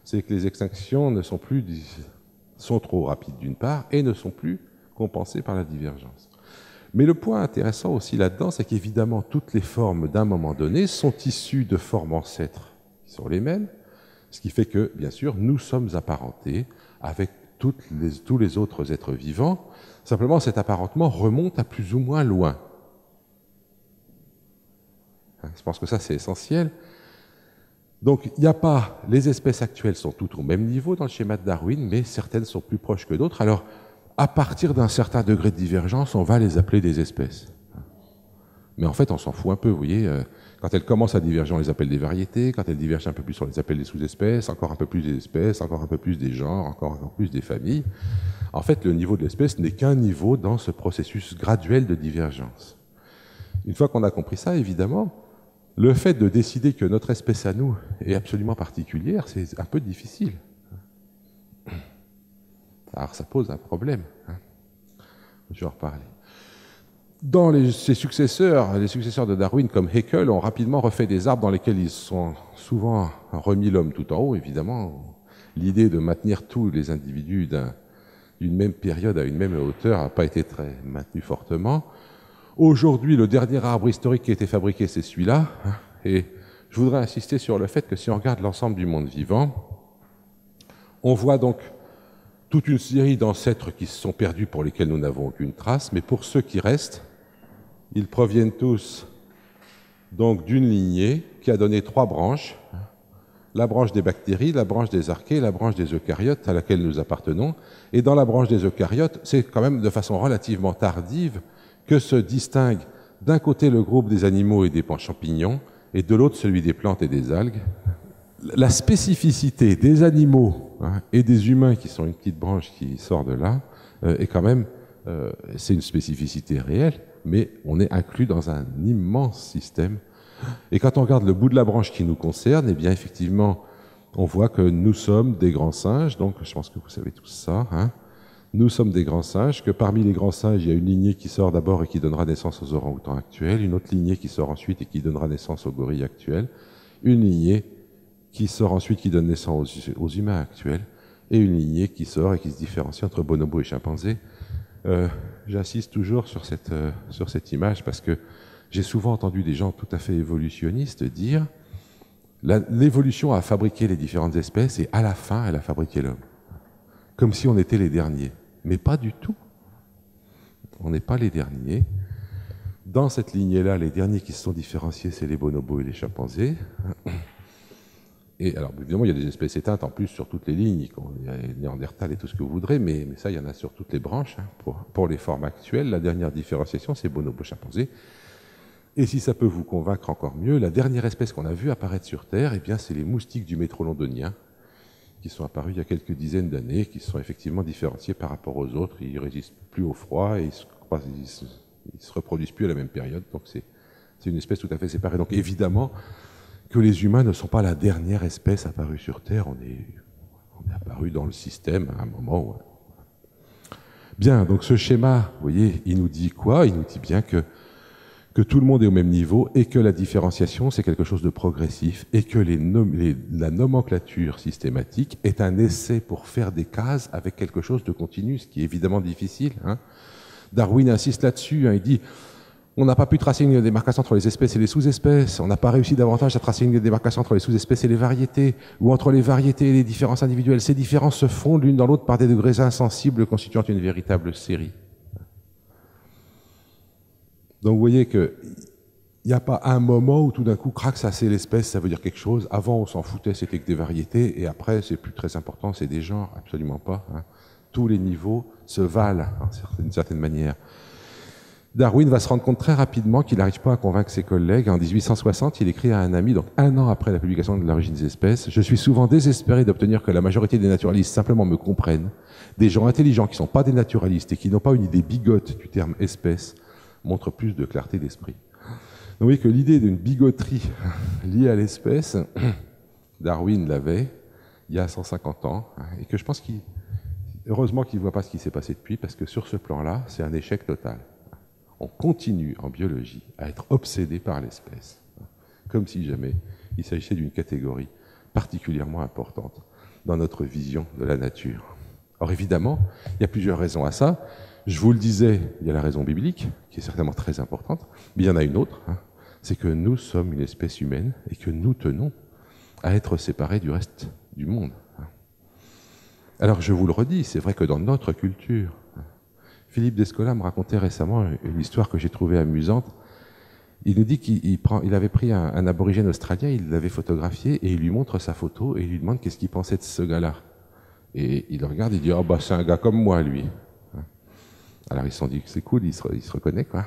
C'est que les extinctions sont trop rapides d'une part et ne sont plus compensées par la divergence. Mais le point intéressant aussi là-dedans, c'est qu'évidemment, toutes les formes d'un moment donné sont issues de formes ancêtres qui sont les mêmes, ce qui fait que, bien sûr, nous sommes apparentés avec tous les autres êtres vivants. Simplement, cet apparentement remonte à plus ou moins loin. Je pense que ça, c'est essentiel. Donc, il n'y a pas... Les espèces actuelles sont toutes au même niveau dans le schéma de Darwin, mais certaines sont plus proches que d'autres. Alors, à partir d'un certain degré de divergence, on va les appeler des espèces. Mais en fait, on s'en fout un peu, vous voyez. Quand elles commencent à diverger, on les appelle des variétés. Quand elles divergent un peu plus, on les appelle des sous-espèces. Encore un peu plus des espèces, encore un peu plus des genres, encore plus des familles. En fait, le niveau de l'espèce n'est qu'un niveau dans ce processus graduel de divergence. Une fois qu'on a compris ça, évidemment, le fait de décider que notre espèce à nous est absolument particulière, c'est un peu difficile. Alors ça pose un problème. Je vais en reparler. Ses successeurs, les successeurs de Darwin, comme Haeckel, ont rapidement refait des arbres dans lesquels ils sont souvent remis l'homme tout en haut, évidemment. L'idée de maintenir tous les individus d'une même période à une même hauteur n'a pas été très maintenue fortement. Aujourd'hui, le dernier arbre historique qui a été fabriqué, c'est celui-là. Et je voudrais insister sur le fait que si on regarde l'ensemble du monde vivant, on voit donc toute une série d'ancêtres qui se sont perdus pour lesquels nous n'avons aucune trace, mais pour ceux qui restent, ils proviennent tous donc d'une lignée qui a donné 3 branches, la branche des bactéries, la branche des archées, la branche des eucaryotes à laquelle nous appartenons. Et dans la branche des eucaryotes, c'est quand même de façon relativement tardive que se distingue d'un côté le groupe des animaux et des champignons, et de l'autre celui des plantes et des algues. La spécificité des animaux et des humains, qui sont une petite branche qui sort de là, est quand même, c'est une spécificité réelle, mais on est inclus dans un immense système. Et quand on regarde le bout de la branche qui nous concerne, eh bien effectivement, on voit que nous sommes des grands singes, donc je pense que vous savez tout ça, Nous sommes des grands singes, que parmi les grands singes, il y a une lignée qui sort d'abord et qui donnera naissance aux orang-outans actuels, une autre lignée qui sort ensuite et qui donnera naissance aux gorilles actuels, une lignée qui sort ensuite qui donne naissance aux humains actuels, et une lignée qui sort et qui se différencie entre bonobos et chimpanzés J'insiste toujours sur cette image parce que j'ai souvent entendu des gens tout à fait évolutionnistes dire l'évolution a fabriqué les différentes espèces et à la fin, elle a fabriqué l'homme. Comme si on était les derniers. Mais pas du tout. On n'est pas les derniers. Dans cette lignée-là, les derniers qui se sont différenciés, c'est les bonobos et les chimpanzés. Et alors, évidemment, il y a des espèces éteintes en plus sur toutes les lignes, il y a les Néandertal et tout ce que vous voudrez, mais ça, il y en a sur toutes les branches. Pour les formes actuelles, la dernière différenciation, c'est bonobo-chimpanzé. Et si ça peut vous convaincre encore mieux, la dernière espèce qu'on a vue apparaître sur Terre, eh bien, c'est les moustiques du métro londonien, qui sont apparus il y a quelques dizaines d'années, qui sont effectivement différenciés par rapport aux autres. Ils ne résistent plus au froid et ils se reproduisent plus à la même période. Donc c'est une espèce tout à fait séparée. Donc évidemment que les humains ne sont pas la dernière espèce apparue sur Terre. On est apparu dans le système à un moment où... Bien, donc ce schéma, vous voyez, il nous dit quoi? Il nous dit bien que tout le monde est au même niveau et que la différenciation, c'est quelque chose de progressif et que la nomenclature systématique est un essai pour faire des cases avec quelque chose de continu, ce qui est évidemment difficile. Darwin insiste là-dessus, il dit on n'a pas pu tracer une démarcation entre les espèces et les sous-espèces, on n'a pas réussi davantage à tracer une démarcation entre les sous-espèces et les variétés, ou entre les variétés et les différences individuelles. Ces différences se font l'une dans l'autre par des degrés insensibles constituant une véritable série. Donc vous voyez qu'il n'y a pas un moment où tout d'un coup, crac, ça c'est l'espèce, ça veut dire quelque chose. Avant, on s'en foutait, c'était que des variétés, et après, c'est plus très important, c'est des genres, absolument pas. Tous les niveaux se valent, d'une certaine manière. Darwin va se rendre compte très rapidement qu'il n'arrive pas à convaincre ses collègues. En 1860, il écrit à un ami, donc 1 an après la publication de l'origine des espèces, « Je suis souvent désespéré d'obtenir que la majorité des naturalistes simplement me comprennent. Des gens intelligents qui ne sont pas des naturalistes et qui n'ont pas une idée bigote du terme espèce, montre plus de clarté d'esprit. » Donc vous voyez que l'idée d'une bigoterie liée à l'espèce, Darwin l'avait il y a 150 ans, et que je pense heureusement qu'il ne voit pas ce qui s'est passé depuis, parce que sur ce plan-là, c'est un échec total. On continue en biologie à être obsédé par l'espèce, comme si jamais il s'agissait d'une catégorie particulièrement importante dans notre vision de la nature. Or évidemment, il y a plusieurs raisons à ça. Je vous le disais, il y a la raison biblique, qui est certainement très importante, mais il y en a une autre, c'est que nous sommes une espèce humaine et que nous tenons à être séparés du reste du monde. Alors je vous le redis, c'est vrai que dans notre culture, Philippe Descola me racontait récemment une histoire que j'ai trouvée amusante. Il nous dit qu'il avait pris un aborigène australien, il l'avait photographié et il lui montre sa photo et il lui demande qu'est-ce qu'il pensait de ce gars-là. Et il le regarde et il dit « Oh bah c'est un gars comme moi, lui ». Alors ils se sont dit que c'est cool, il se reconnaît, quoi.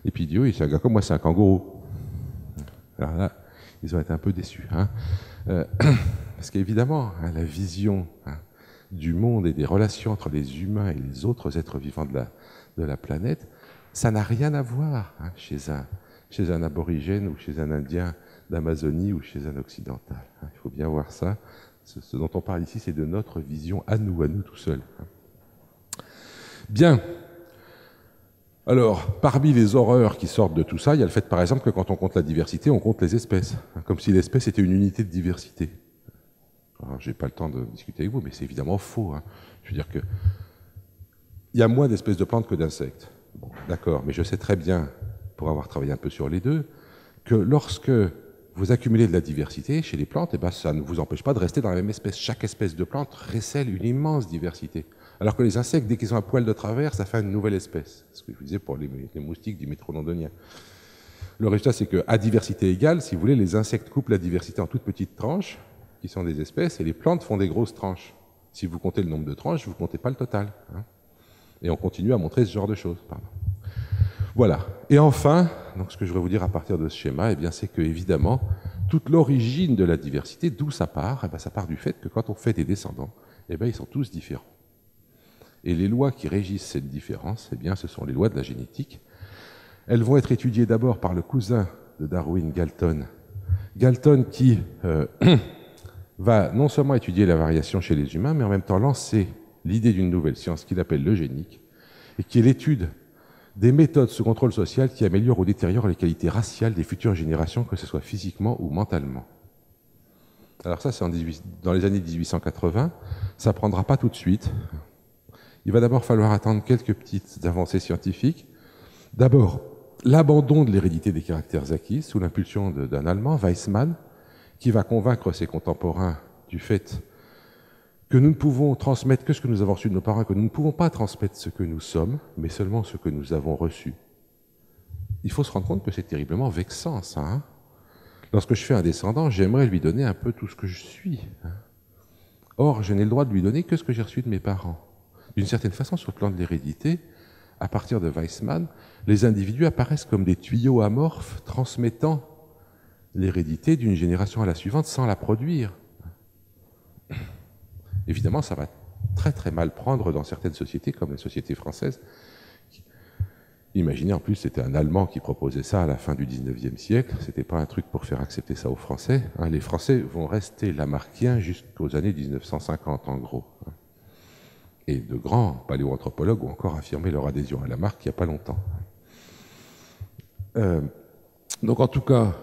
Et puis il dit « Oui, c'est un gars comme moi, c'est un kangourou ». Alors là, ils ont été un peu déçus. Parce qu'évidemment, la vision du monde et des relations entre les humains et les autres êtres vivants de la planète, ça n'a rien à voir chez un aborigène ou chez un Indien d'Amazonie ou chez un occidental. Il faut bien voir ça. Ce dont on parle ici, c'est de notre vision à nous tout seuls. Bien. Alors, parmi les horreurs qui sortent de tout ça, il y a le fait, par exemple, que quand on compte la diversité, on compte les espèces, comme si l'espèce était une unité de diversité. Alors, je n'ai pas le temps de discuter avec vous, mais c'est évidemment faux. Je veux dire que il y a moins d'espèces de plantes que d'insectes. Bon, d'accord, mais je sais très bien, pour avoir travaillé un peu sur les deux, que lorsque vous accumulez de la diversité chez les plantes, ça ne vous empêche pas de rester dans la même espèce. Chaque espèce de plante recèle une immense diversité. Alors que les insectes, dès qu'ils ont un poil de travers, ça fait une nouvelle espèce. C'est ce que je vous disais pour les moustiques du métro londonien. Le résultat, c'est qu'à diversité égale, si vous voulez, les insectes coupent la diversité en toutes petites tranches, qui sont des espèces, et les plantes font des grosses tranches. Si vous comptez le nombre de tranches, vous ne comptez pas le total. Et on continue à montrer ce genre de choses. Voilà. Et enfin, donc ce que je voudrais vous dire à partir de ce schéma, c'est que, évidemment, toute l'origine de la diversité, d'où ça part, ça part du fait que quand on fait des descendants, ils sont tous différents. Et les lois qui régissent cette différence, ce sont les lois de la génétique. Elles vont être étudiées d'abord par le cousin de Darwin, Galton. Galton qui va non seulement étudier la variation chez les humains, mais en même temps lancer l'idée d'une nouvelle science qu'il appelle l'eugénique, et qui est l'étude des méthodes sous contrôle social qui améliorent ou détériorent les qualités raciales des futures générations, que ce soit physiquement ou mentalement. Alors ça, c'est dans les années 1880. Ça ne prendra pas tout de suite. Il va d'abord falloir attendre quelques petites avancées scientifiques. D'abord, l'abandon de l'hérédité des caractères acquis sous l'impulsion d'un Allemand, Weissmann, qui va convaincre ses contemporains du fait que nous ne pouvons transmettre que ce que nous avons reçu de nos parents, que nous ne pouvons pas transmettre ce que nous sommes, mais seulement ce que nous avons reçu. Il faut se rendre compte que c'est terriblement vexant, ça. Hein. Lorsque je fais un descendant, j'aimerais lui donner un peu tout ce que je suis. Hein. Or, je n'ai le droit de lui donner que ce que j'ai reçu de mes parents. D'une certaine façon, sur le plan de l'hérédité, à partir de Weissmann, les individus apparaissent comme des tuyaux amorphes transmettant l'hérédité d'une génération à la suivante sans la produire. Évidemment, ça va très très mal prendre dans certaines sociétés, comme la société française. Imaginez, en plus, c'était un Allemand qui proposait ça à la fin du XIXe siècle. Ce n'était pas un truc pour faire accepter ça aux Français. Hein, les Français vont rester lamarckiens jusqu'aux années 1950, en gros. Et de grands paléoanthropologues ont encore affirmé leur adhésion à Lamarck il n'y a pas longtemps. Donc, en tout cas,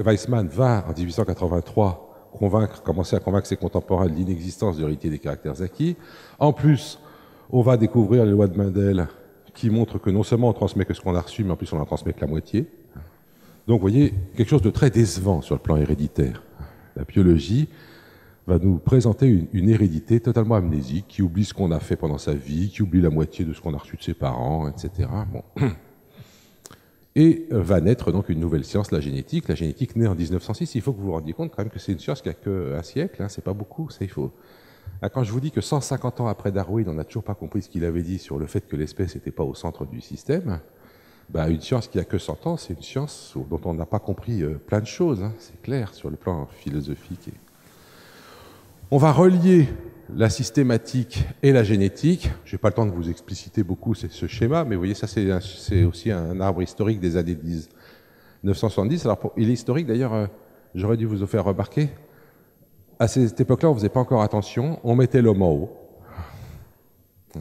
Weissmann va, en 1883, commencer à convaincre ses contemporains de l'inexistence de l'hérédité des caractères acquis. En plus, on va découvrir les lois de Mendel qui montrent que non seulement on transmet que ce qu'on a reçu, mais en plus on en transmet que la moitié. Donc vous voyez, quelque chose de très décevant sur le plan héréditaire. La biologie va nous présenter une hérédité totalement amnésique, qui oublie ce qu'on a fait pendant sa vie, qui oublie la moitié de ce qu'on a reçu de ses parents, etc. Bon. Et va naître donc une nouvelle science, la génétique. La génétique née en 1906. Il faut que vous vous rendiez compte quand même que c'est une science qui n'a qu'un siècle, hein, c'est pas beaucoup, ça il faut. Quand je vous dis que 150 ans après Darwin, on n'a toujours pas compris ce qu'il avait dit sur le fait que l'espèce n'était pas au centre du système, ben, une science qui a que 100 ans, c'est une science dont on n'a pas compris plein de choses, hein, c'est clair, sur le plan philosophique. On va relier la systématique et la génétique. Je n'ai pas le temps de vous expliciter beaucoup ce schéma, mais vous voyez, ça c'est aussi un arbre historique des années 1970. Alors, il est historique d'ailleurs, j'aurais dû vous faire remarquer, à cette époque-là, on ne faisait pas encore attention, on mettait l'homme en haut.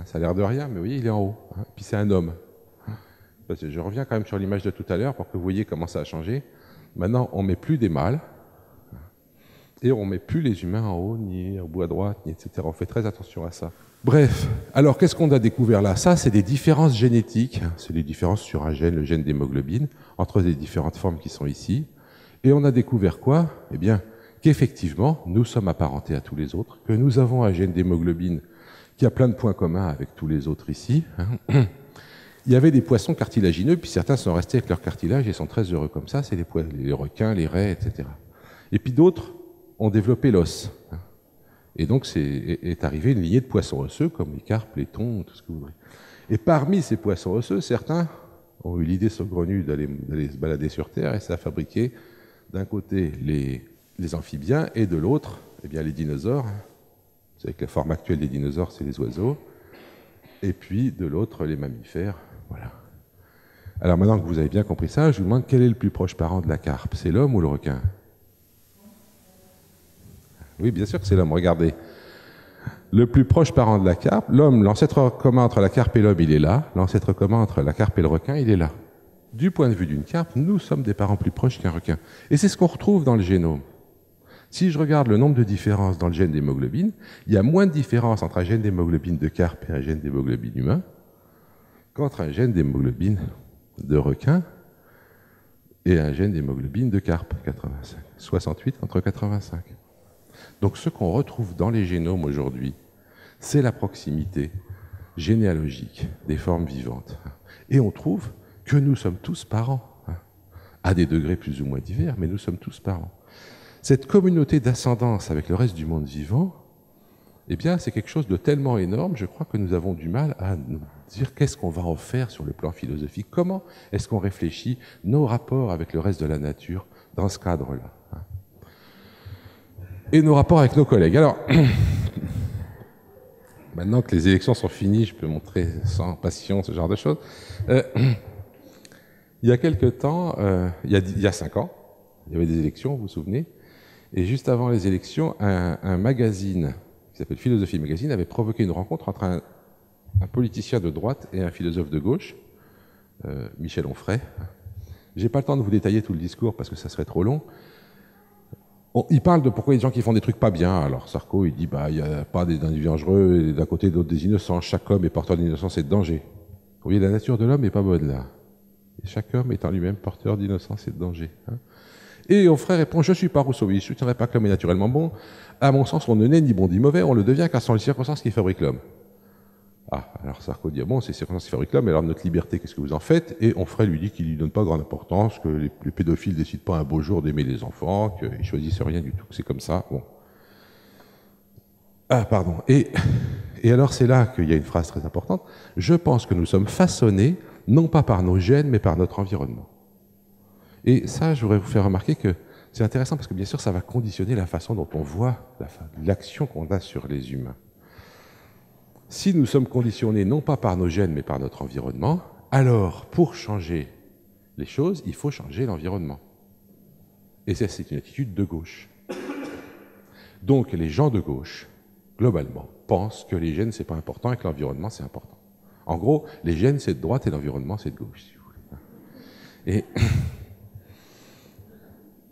Ça a l'air de rien, mais vous voyez, il est en haut. Puis c'est un homme. Parce que je reviens quand même sur l'image de tout à l'heure pour que vous voyez comment ça a changé. Maintenant, on ne met plus des mâles, et on ne met plus les humains en haut, ni au bout à droite, ni etc. On fait très attention à ça. Bref, alors qu'est-ce qu'on a découvert là? Ça, c'est des différences génétiques. C'est les différences sur un gène, le gène d'hémoglobine, entre les différentes formes qui sont ici. Et on a découvert quoi? Eh bien, qu'effectivement, nous sommes apparentés à tous les autres, que nous avons un gène d'hémoglobine qui a plein de points communs avec tous les autres ici. Il y avait des poissons cartilagineux, puis certains sont restés avec leur cartilage et sont très heureux comme ça, c'est les requins, les raies, etc. Et puis d'autres ont développé l'os. Et donc est arrivée une lignée de poissons osseux, comme les carpes, les thons, tout ce que vous voudrez. Et parmi ces poissons osseux, certains ont eu l'idée saugrenue d'aller se balader sur Terre, et ça a fabriqué d'un côté les amphibiens, et de l'autre, eh bien, les dinosaures. Vous savez que la forme actuelle des dinosaures, c'est les oiseaux. Et puis, de l'autre, les mammifères. Voilà. Alors maintenant que vous avez bien compris ça, je vous demande quel est le plus proche parent de la carpe? C'est l'homme ou le requin? Oui, bien sûr que c'est l'homme. Regardez. Le plus proche parent de la carpe, l'homme, l'ancêtre commun entre la carpe et l'homme, il est là. L'ancêtre commun entre la carpe et le requin, il est là. Du point de vue d'une carpe, nous sommes des parents plus proches qu'un requin. Et c'est ce qu'on retrouve dans le génome. Si je regarde le nombre de différences dans le gène d'hémoglobine, il y a moins de différences entre un gène d'hémoglobine de carpe et un gène d'hémoglobine humain qu'entre un gène d'hémoglobine de requin et un gène d'hémoglobine de carpe, 85. 68 contre 85. Donc ce qu'on retrouve dans les génomes aujourd'hui, c'est la proximité généalogique des formes vivantes. Et on trouve que nous sommes tous parents, à des degrés plus ou moins divers, mais nous sommes tous parents. Cette communauté d'ascendance avec le reste du monde vivant, eh bien, c'est quelque chose de tellement énorme, je crois que nous avons du mal à nous dire qu'est-ce qu'on va en faire sur le plan philosophique. Comment est-ce qu'on réfléchit nos rapports avec le reste de la nature dans ce cadre-là? Et nos rapports avec nos collègues. Alors, maintenant que les élections sont finies, je peux montrer sans passion ce genre de choses. Il y a quelque temps, il y a 5 ans, il y avait des élections, vous vous souvenez? Et juste avant les élections, un magazine qui s'appelle Philosophie Magazine avait provoqué une rencontre entre un politicien de droite et un philosophe de gauche, Michel Onfray. J'ai pas le temps de vous détailler tout le discours parce que ça serait trop long. Il parle de pourquoi il y a des gens qui font des trucs pas bien. Alors Sarko, il dit, il n'y a pas des individus dangereux, et d'un côté d'autres des innocents. Chaque homme est porteur d'innocence et de danger. Vous voyez, la nature de l'homme n'est pas bonne là. Et chaque homme est en lui-même porteur d'innocence et de danger. Et Onfray répond, je ne suis pas Rousseau, je ne soutiendrai pas que l'homme est naturellement bon. À mon sens, on ne naît ni bon ni mauvais, on le devient car ce sont les circonstances qui fabriquent l'homme. Ah, alors Sarko dit, bon, c'est les circonstances qui fabriquent l'homme, mais alors notre liberté, qu'est-ce que vous en faites? Et Onfray lui dit qu'il ne lui donne pas grande importance, que les pédophiles ne décident pas un beau jour d'aimer les enfants, qu'ils ne choisissent rien du tout, que c'est comme ça. Bon. Ah, pardon. Et alors c'est là qu'il y a une phrase très importante. Je pense que nous sommes façonnés, non pas par nos gènes, mais par notre environnement. Et ça, je voudrais vous faire remarquer que c'est intéressant parce que bien sûr, ça va conditionner la façon dont on voit l'action qu'on a sur les humains. Si nous sommes conditionnés non pas par nos gènes, mais par notre environnement, alors pour changer les choses, il faut changer l'environnement. Et ça, c'est une attitude de gauche. Donc les gens de gauche, globalement, pensent que les gènes, c'est pas important et que l'environnement, c'est important. En gros, les gènes, c'est de droite et l'environnement, c'est de gauche, si vous voulez. Et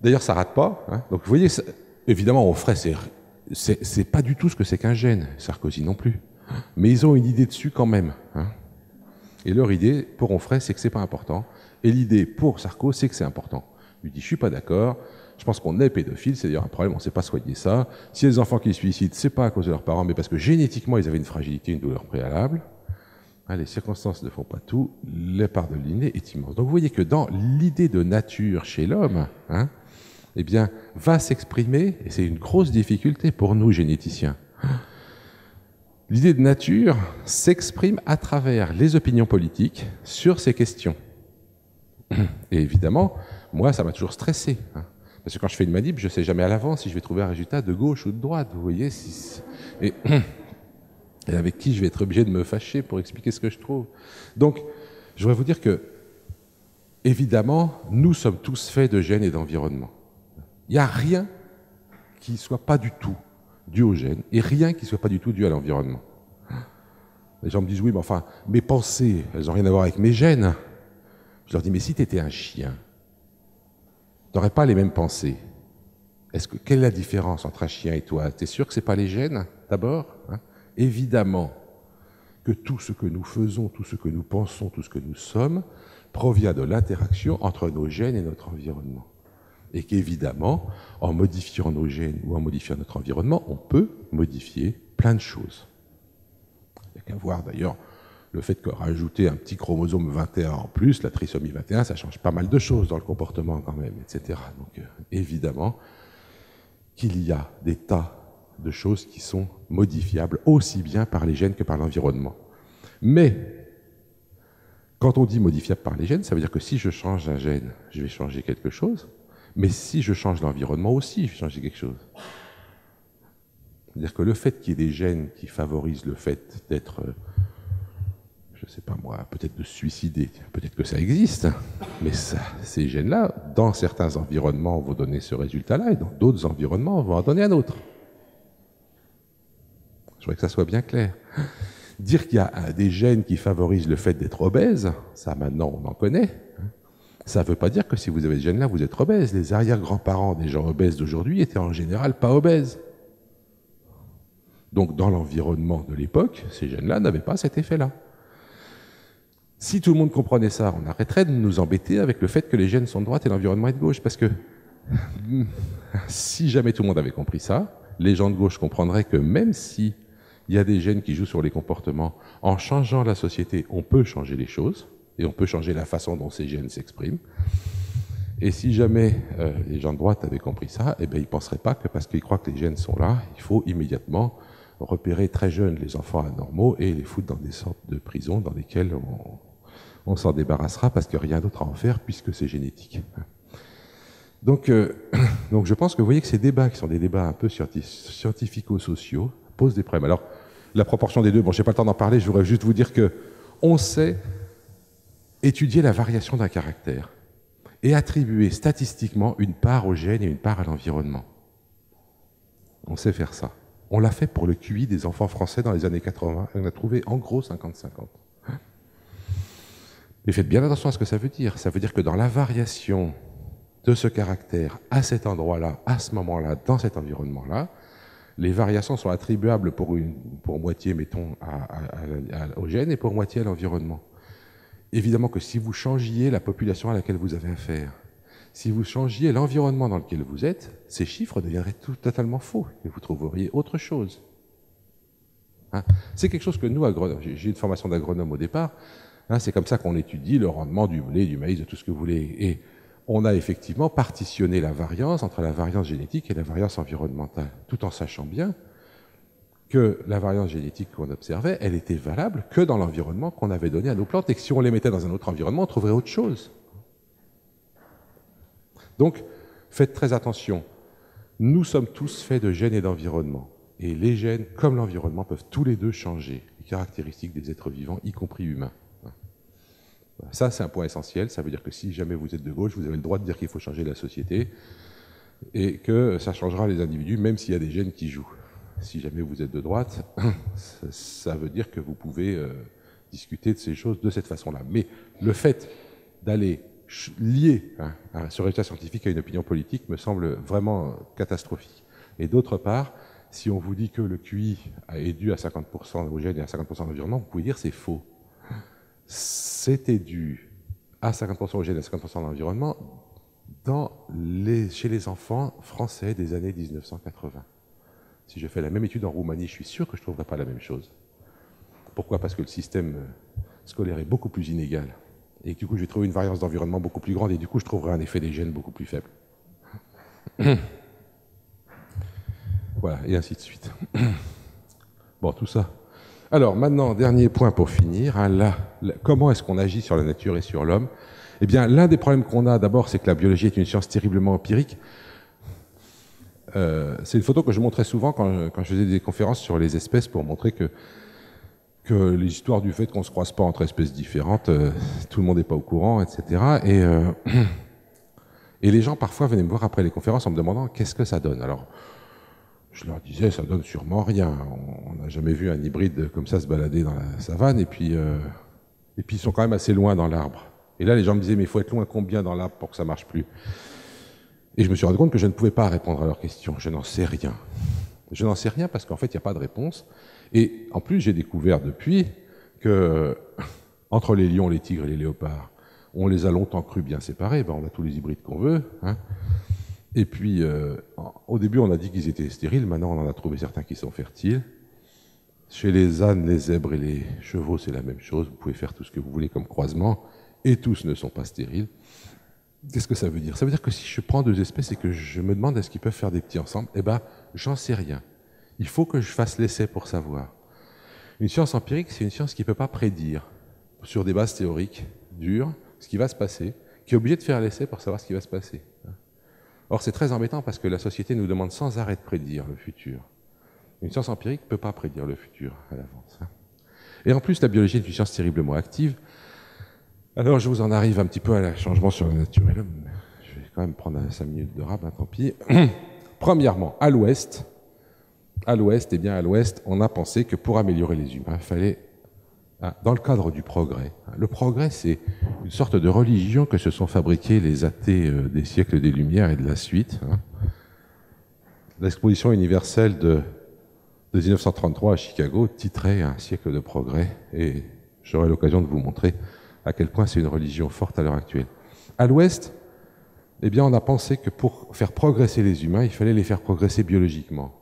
d'ailleurs, ça rate pas. Donc, vous voyez, évidemment, Onfray, c'est pas du tout ce que c'est qu'un gène. Sarkozy non plus. Mais ils ont une idée dessus quand même. Et leur idée, pour Onfray, c'est que c'est pas important. Et l'idée pour Sarko, c'est que c'est important. Il lui dit, je suis pas d'accord. Je pense qu'on est pédophile, c'est d'ailleurs un problème, on ne sait pas soigner ça. Si les enfants qui se suicident, c'est pas à cause de leurs parents, mais parce que génétiquement, ils avaient une fragilité, une douleur préalable. Les circonstances ne font pas tout, la part de l'inné est immense. Donc vous voyez que dans l'idée de nature chez l'homme, eh bien, va s'exprimer, et c'est une grosse difficulté pour nous généticiens, l'idée de nature s'exprime à travers les opinions politiques sur ces questions. Et évidemment, moi, ça m'a toujours stressé. Parce que quand je fais une manip, je ne sais jamais à l'avance si je vais trouver un résultat de gauche ou de droite, vous voyez. Et avec qui je vais être obligé de me fâcher pour expliquer ce que je trouve. Donc, je voudrais vous dire que, évidemment, nous sommes tous faits de gènes et d'environnement. Il n'y a rien qui ne soit pas du tout dû aux gènes et rien qui ne soit pas du tout dû à l'environnement. Les gens me disent, oui, mais enfin, mes pensées, elles n'ont rien à voir avec mes gènes. Je leur dis, mais si tu étais un chien, tu n'aurais pas les mêmes pensées. Quelle est la différence entre un chien et toi? Tu es sûr que ce n'est pas les gènes, d'abord? Évidemment que tout ce que nous faisons, tout ce que nous pensons, tout ce que nous sommes, provient de l'interaction entre nos gènes et notre environnement. Et qu'évidemment, en modifiant nos gènes ou en modifiant notre environnement, on peut modifier plein de choses. Il n'y a qu'à voir d'ailleurs le fait que rajouter un petit chromosome 21 en plus, la trisomie 21, ça change pas mal de choses dans le comportement quand même, etc. Donc évidemment qu'il y a des tas de choses qui sont modifiables aussi bien par les gènes que par l'environnement. Mais quand on dit modifiable par les gènes, ça veut dire que si je change un gène, je vais changer quelque chose, mais si je change l'environnement aussi, je vais changer quelque chose. C'est-à-dire que le fait qu'il y ait des gènes qui favorisent le fait d'être, je ne sais pas moi, peut-être de se suicider, peut-être que ça existe, mais ces gènes-là, dans certains environnements, vont donner ce résultat-là, et dans d'autres environnements, vont en donner un autre. Je voudrais que ça soit bien clair. Dire qu'il y a des gènes qui favorisent le fait d'être obèse, ça maintenant on en connaît. Ça ne veut pas dire que si vous avez ce gène-là, vous êtes obèse. Les arrière-grands-parents des gens obèses d'aujourd'hui étaient en général pas obèses. Donc dans l'environnement de l'époque, ces gènes-là n'avaient pas cet effet-là. Si tout le monde comprenait ça, on arrêterait de nous embêter avec le fait que les gènes sont de droite et l'environnement est de gauche. Parce que si jamais tout le monde avait compris ça, les gens de gauche comprendraient que même si il y a des gènes qui jouent sur les comportements, en changeant la société, on peut changer les choses, et on peut changer la façon dont ces gènes s'expriment. Et si jamais les gens de droite avaient compris ça, eh bien, ils ne penseraient pas que parce qu'ils croient que les gènes sont là, il faut immédiatement repérer très jeunes les enfants anormaux et les foutre dans des sortes de prisons dans lesquelles on s'en débarrassera parce qu'il n'y a rien d'autre à en faire puisque c'est génétique. Donc je pense que vous voyez que ces débats, qui sont des débats un peu scientifico-sociaux, posent des problèmes. Alors, la proportion des deux, bon, je n'ai pas le temps d'en parler, je voudrais juste vous dire qu'on sait étudier la variation d'un caractère et attribuer statistiquement une part aux gènes et une part à l'environnement. On sait faire ça. On l'a fait pour le QI des enfants français dans les années 80, et on a trouvé en gros 50-50. Mais faites bien attention à ce que ça veut dire. Ça veut dire que dans la variation de ce caractère à cet endroit-là, à ce moment-là, dans cet environnement-là. Les variations sont attribuables pour moitié, mettons, au gène et pour moitié à l'environnement. Évidemment que si vous changiez la population à laquelle vous avez affaire, si vous changiez l'environnement dans lequel vous êtes, ces chiffres deviendraient totalement faux et vous trouveriez autre chose. Hein, c'est quelque chose que nous, agronomes, j'ai une formation d'agronome au départ, hein, c'est comme ça qu'on étudie le rendement du blé, du maïs, de tout ce que vous voulez. Et on a effectivement partitionné la variance entre la variance génétique et la variance environnementale, tout en sachant bien que la variance génétique qu'on observait, elle était valable que dans l'environnement qu'on avait donné à nos plantes, et que si on les mettait dans un autre environnement, on trouverait autre chose. Donc, faites très attention. Nous sommes tous faits de gènes et d'environnement. Et les gènes, comme l'environnement, peuvent tous les deux changer les caractéristiques des êtres vivants, y compris humains. Ça, c'est un point essentiel. Ça veut dire que si jamais vous êtes de gauche, vous avez le droit de dire qu'il faut changer la société et que ça changera les individus, même s'il y a des gènes qui jouent. Si jamais vous êtes de droite, ça veut dire que vous pouvez discuter de ces choses de cette façon-là. Mais le fait d'aller lier ce résultat scientifique à une opinion politique me semble vraiment catastrophique. Et d'autre part, si on vous dit que le QI est dû à 50% aux gènes et à 50% à l'environnement, vous pouvez dire que c'est faux. C'était dû à 50% aux gènes et à 50% à l'environnement chez les enfants français des années 1980. Si je fais la même étude en Roumanie, je suis sûr que je ne trouverai pas la même chose. Pourquoi? Parce que le système scolaire est beaucoup plus inégal. Et du coup, je vais trouver une variance d'environnement beaucoup plus grande et du coup, je trouverai un effet des gènes beaucoup plus faible. Voilà, et ainsi de suite. Bon, tout ça. Alors, maintenant, dernier point pour finir. Hein, comment est-ce qu'on agit sur la nature et sur l'homme? Eh bien, l'un des problèmes qu'on a, d'abord, c'est que la biologie est une science terriblement empirique. C'est une photo que je montrais souvent quand je faisais des conférences sur les espèces pour montrer que l'histoire du fait qu'on ne se croise pas entre espèces différentes, tout le monde n'est pas au courant, etc. Et les gens, parfois, venaient me voir après les conférences en me demandant qu'est-ce que ça donne. Alors, je leur disais, ça donne sûrement rien. On n'a jamais vu un hybride comme ça se balader dans la savane, et puis ils sont quand même assez loin dans l'arbre. Et là, les gens me disaient, mais il faut être loin combien dans l'arbre pour que ça marche plus? Et je me suis rendu compte que je ne pouvais pas répondre à leurs questions. Je n'en sais rien. Je n'en sais rien parce qu'en fait, il n'y a pas de réponse. Et en plus, j'ai découvert depuis que, entre les lions, les tigres et les léopards, on les a longtemps cru bien séparés. Ben, on a tous les hybrides qu'on veut. Hein. Et puis, au début, on a dit qu'ils étaient stériles. Maintenant, on en a trouvé certains qui sont fertiles. Chez les ânes, les zèbres et les chevaux, c'est la même chose. Vous pouvez faire tout ce que vous voulez comme croisement. Et tous ne sont pas stériles. Qu'est-ce que ça veut dire? Ça veut dire que si je prends deux espèces et que je me demande est-ce qu'ils peuvent faire des petits ensemble, eh ben, j'en sais rien. Il faut que je fasse l'essai pour savoir. Une science empirique, c'est une science qui ne peut pas prédire, sur des bases théoriques dures, ce qui va se passer, qui est obligée de faire l'essai pour savoir ce qui va se passer. Or, c'est très embêtant parce que la société nous demande sans arrêt de prédire le futur. Une science empirique ne peut pas prédire le futur à l'avance. Et en plus, la biologie est une science terriblement active. Alors, je vous en arrive un petit peu à la changement sur la nature et l'homme. Je vais quand même prendre 5 minutes de rap, hein, tant pis. Premièrement, à l'ouest, eh bien à l'ouest, on a pensé que pour améliorer les humains, il fallait, dans le cadre du progrès. Le progrès, c'est une sorte de religion que se sont fabriqués les athées des siècles des Lumières et de la suite. L'exposition universelle de 1933 à Chicago titrait un siècle de progrès, et j'aurai l'occasion de vous montrer à quel point c'est une religion forte à l'heure actuelle. À l'ouest, eh bien, on a pensé que pour faire progresser les humains, il fallait les faire progresser biologiquement.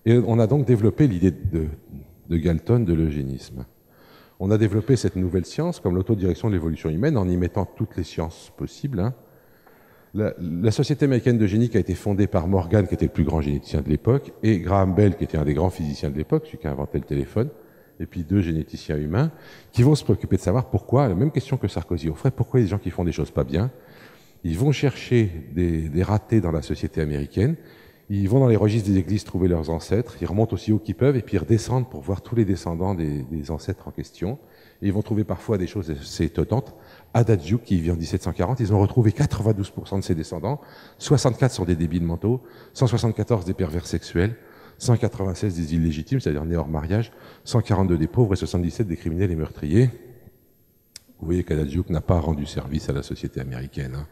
Et on a donc développé l'idée de Galton de l'eugénisme. On a développé cette nouvelle science comme l'autodirection de l'évolution humaine en y mettant toutes les sciences possibles. Hein. La Société américaine d'eugénie a été fondée par Morgan, qui était le plus grand généticien de l'époque, et Graham Bell, qui était un des grands physiciens de l'époque, celui qui a inventé le téléphone, et puis 2 généticiens humains, qui vont se préoccuper de savoir pourquoi, la même question que Sarkozy offrait, pourquoi les gens qui font des choses pas bien, ils vont chercher des ratés dans la société américaine, ils vont dans les registres des églises trouver leurs ancêtres, ils remontent aussi haut qu'ils peuvent, et puis ils redescendent pour voir tous les descendants des ancêtres en question, et ils vont trouver parfois des choses assez étonnantes. Adagiuk, qui vit en 1740, ils ont retrouvé 92% de ses descendants, 64 sont des débiles mentaux, 174 des pervers sexuels, 196 des illégitimes, c'est-à-dire nés hors mariage, 142 des pauvres et 77 des criminels et meurtriers. Vous voyez qu'Adagiuk n'a pas rendu service à la société américaine. Hein.